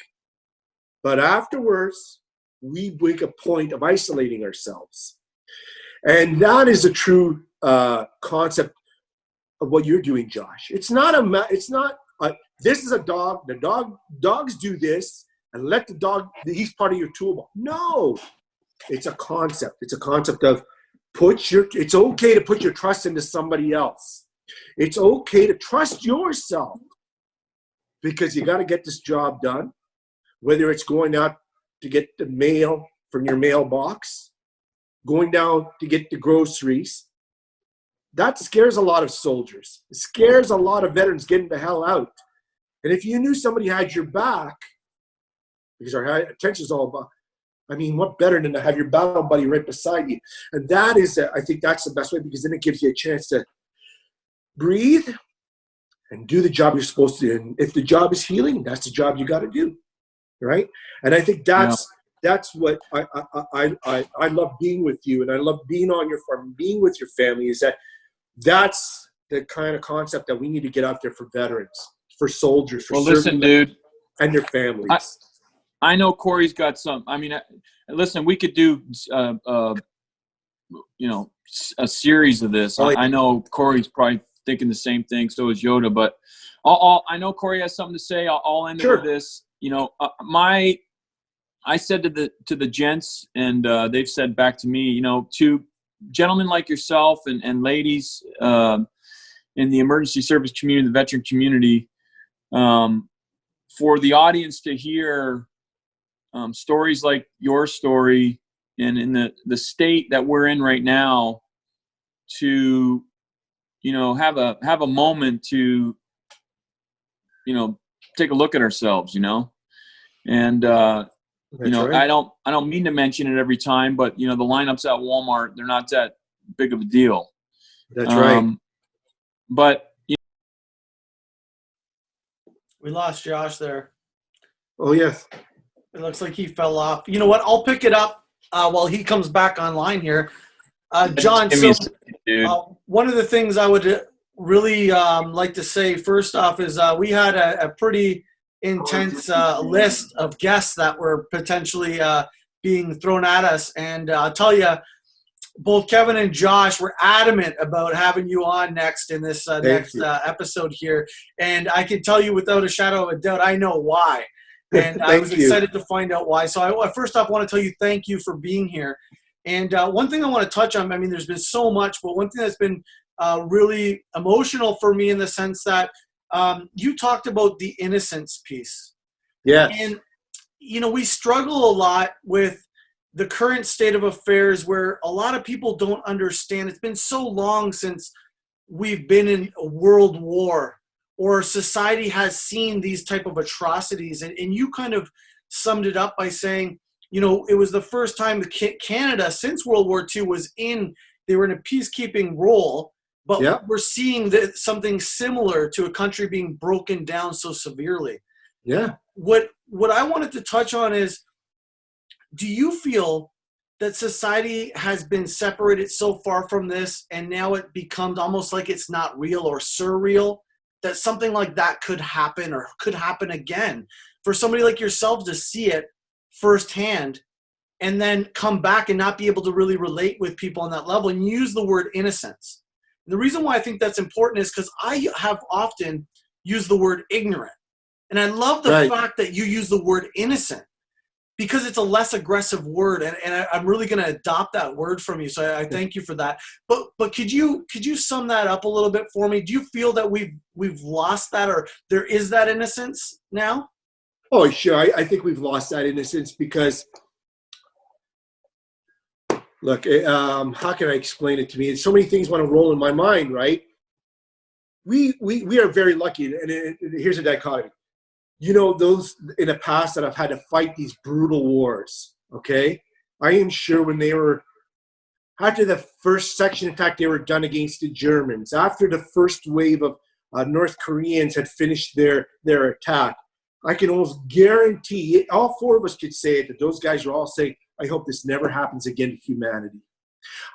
But afterwards, we make a point of isolating ourselves. And that is a true concept of what you're doing, Josh. It's not this is a dog. Dogs do this, and let the dog, he's part of your toolbox. No, it's a concept. It's a concept of it's okay to put your trust into somebody else. It's okay to trust yourself, because you got to get this job done, whether it's going out to get the mail from your mailbox, going down to get the groceries. That scares a lot of soldiers. It scares a lot of veterans getting the hell out. And if you knew somebody had your back, because our attention is all about, I mean, what better than to have your battle buddy right beside you? And that is, I think that's the best way, because then it gives you a chance to breathe and do the job you're supposed to do. And if the job is healing, that's the job you got to do, right? And I think that's what I love being with you, and I love being on your farm, being with your family, is that's the kind of concept that we need to get out there for veterans, for soldiers, for listen, dude, and their families. I know Corey's got some. I mean, listen, we could do, a series of this. I know Corey's probably thinking the same thing. So is Yoda. But I know Corey has something to say. I'll end it with this. You know, I said to the gents, and they've said back to me, you know, to gentlemen like yourself and ladies in the emergency service community, the veteran community, for the audience to hear stories like your story, and in the state that we're in right now, to, you know, have a moment to, you know, take a look at ourselves, you know, and you know, right. I don't mean to mention it every time, but you know, the lineups at Walmart, they're not that big of a deal. That's right. But we lost Josh there. Oh yes. It looks like he fell off. You know what? I'll pick it up while he comes back online here. John, one of the things I would really like to say first off is we had a pretty intense list of guests that were potentially being thrown at us. And I'll tell you, both Kevin and Josh were adamant about having you on next in this episode here. And I can tell you without a shadow of a doubt, I know why. And I was excited to find out why. So I first off want to tell you thank you for being here. And one thing I want to touch on, I mean, there's been so much, but one thing that's been really emotional for me in the sense that you talked about the innocence piece. Yeah. And, you know, we struggle a lot with the current state of affairs where a lot of people don't understand. It's been so long since we've been in a world war, or society has seen these type of atrocities. And you kind of summed it up by saying, you know, it was the first time Canada since World War II they were in a peacekeeping role, but we're seeing something similar to a country being broken down so severely. Yeah. What I wanted to touch on is, do you feel that society has been separated so far from this, and now it becomes almost like it's not real or surreal, that something like that could happen or could happen again for somebody like yourself to see it firsthand and then come back and not be able to really relate with people on that level, and use the word innocence? And the reason why I think that's important is because I have often used the word ignorant. And I love the fact that you use the word innocent, because it's a less aggressive word, and I'm really going to adopt that word from you. So I thank you for that. But could you sum that up a little bit for me? Do you feel that we've lost that, or there is that innocence now? Oh, sure. I think we've lost that innocence because, look, how can I explain it to me? So many things want to roll in my mind, right? We are very lucky, and here's a dichotomy. You know, those in the past that have had to fight these brutal wars, okay? I am sure when they were, after the first section attack, they were done against the Germans. After the first wave of North Koreans had finished their attack, I can almost guarantee, all four of us could say it, that those guys are all saying, I hope this never happens again to humanity.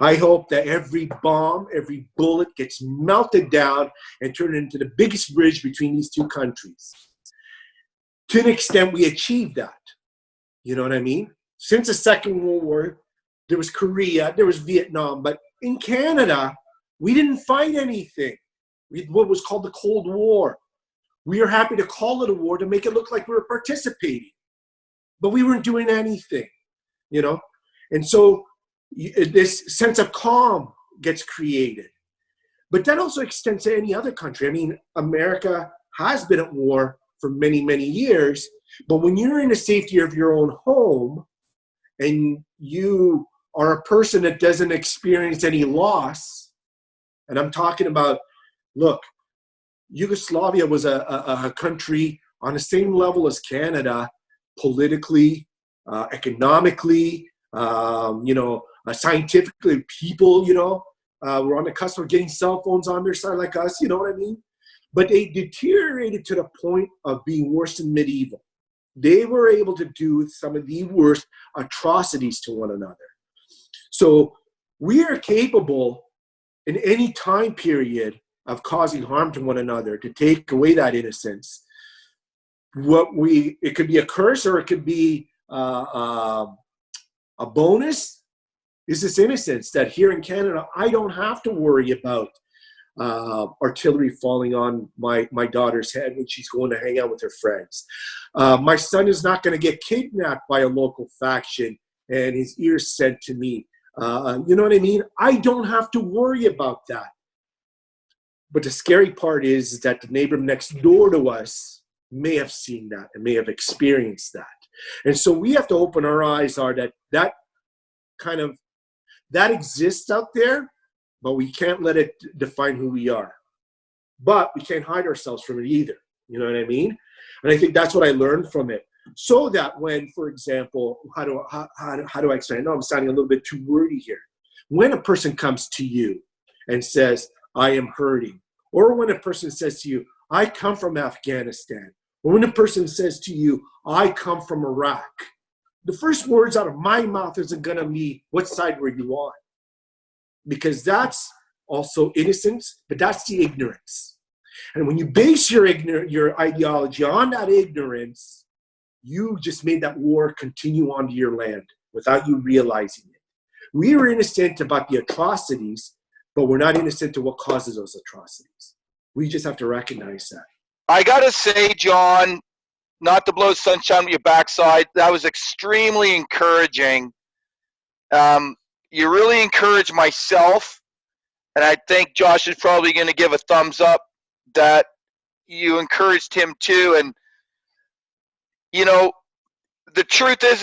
I hope that every bomb, every bullet gets melted down and turned into the biggest bridge between these two countries. To an extent, we achieved that. You know what I mean? Since the Second World War, there was Korea, there was Vietnam, but in Canada, we didn't fight anything. What was called the Cold War. We are happy to call it a war to make it look like we were participating, but we weren't doing anything, you know? And so this sense of calm gets created. But that also extends to any other country. I mean, America has been at war for many, many years, but when you're in the safety of your own home and you are a person that doesn't experience any loss, and I'm talking about, look, Yugoslavia was a country on the same level as Canada, politically, economically, scientifically, people, were on the cusp of getting cell phones on their side like us, you know what I mean? But they deteriorated to the point of being worse than medieval. They were able to do some of the worst atrocities to one another. So we are capable in any time period of causing harm to one another, to take away that innocence. It could be a curse or it could be a bonus, is this innocence that here in Canada, I don't have to worry about artillery falling on my daughter's head when she's going to hang out with her friends. My son is not going to get kidnapped by a local faction and his ears sent to me. You know what I mean? I don't have to worry about that. But the scary part is that the neighbor next door to us may have seen that and may have experienced that. And so we have to open our eyes that exists out there, but we can't let it define who we are. But we can't hide ourselves from it either. You know what I mean? And I think that's what I learned from it. So that when, for example, how do I explain? I know I'm sounding a little bit too wordy here. When a person comes to you and says, I am hurting, or when a person says to you, I come from Afghanistan, or when a person says to you, I come from Iraq, the first words out of my mouth isn't going to be, what side were you on? Because that's also innocence, but that's the ignorance. And when you base your ideology on that ignorance, you just made that war continue onto your land without you realizing it. We are innocent about the atrocities, but we're not innocent to what causes those atrocities. We just have to recognize that. I got to say, John, not to blow sunshine on your backside, that was extremely encouraging. You really encouraged myself, and I think Josh is probably going to give a thumbs up that you encouraged him too. And, the truth is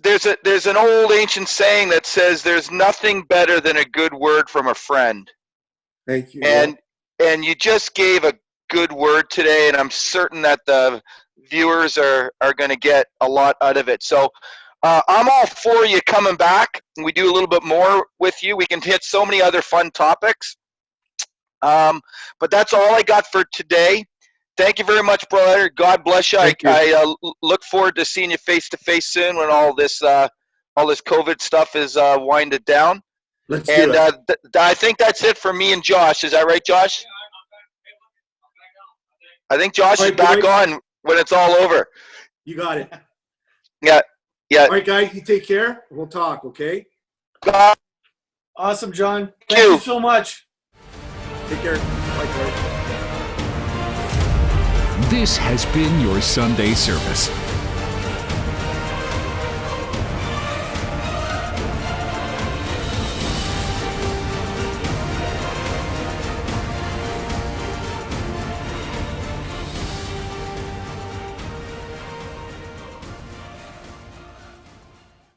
there's an old ancient saying that says there's nothing better than a good word from a friend. Thank you. And you just gave a good word today, and I'm certain that the viewers are going to get a lot out of it. So I'm all for you coming back, and we do a little bit more with you. We can hit so many other fun topics. But that's all I got for today. Thank you very much, brother. God bless you. I look forward to seeing you face to face soon when all this COVID stuff is winded down. Let's do it. I think that's it for me and Josh. Is that right, Josh? I think Josh is back on when it's all over. You got it. Yeah. All right, guys, you take care. We'll talk, okay? Awesome, John. Thank you so much. Take care. Bye, Corey. This has been your Sunday service.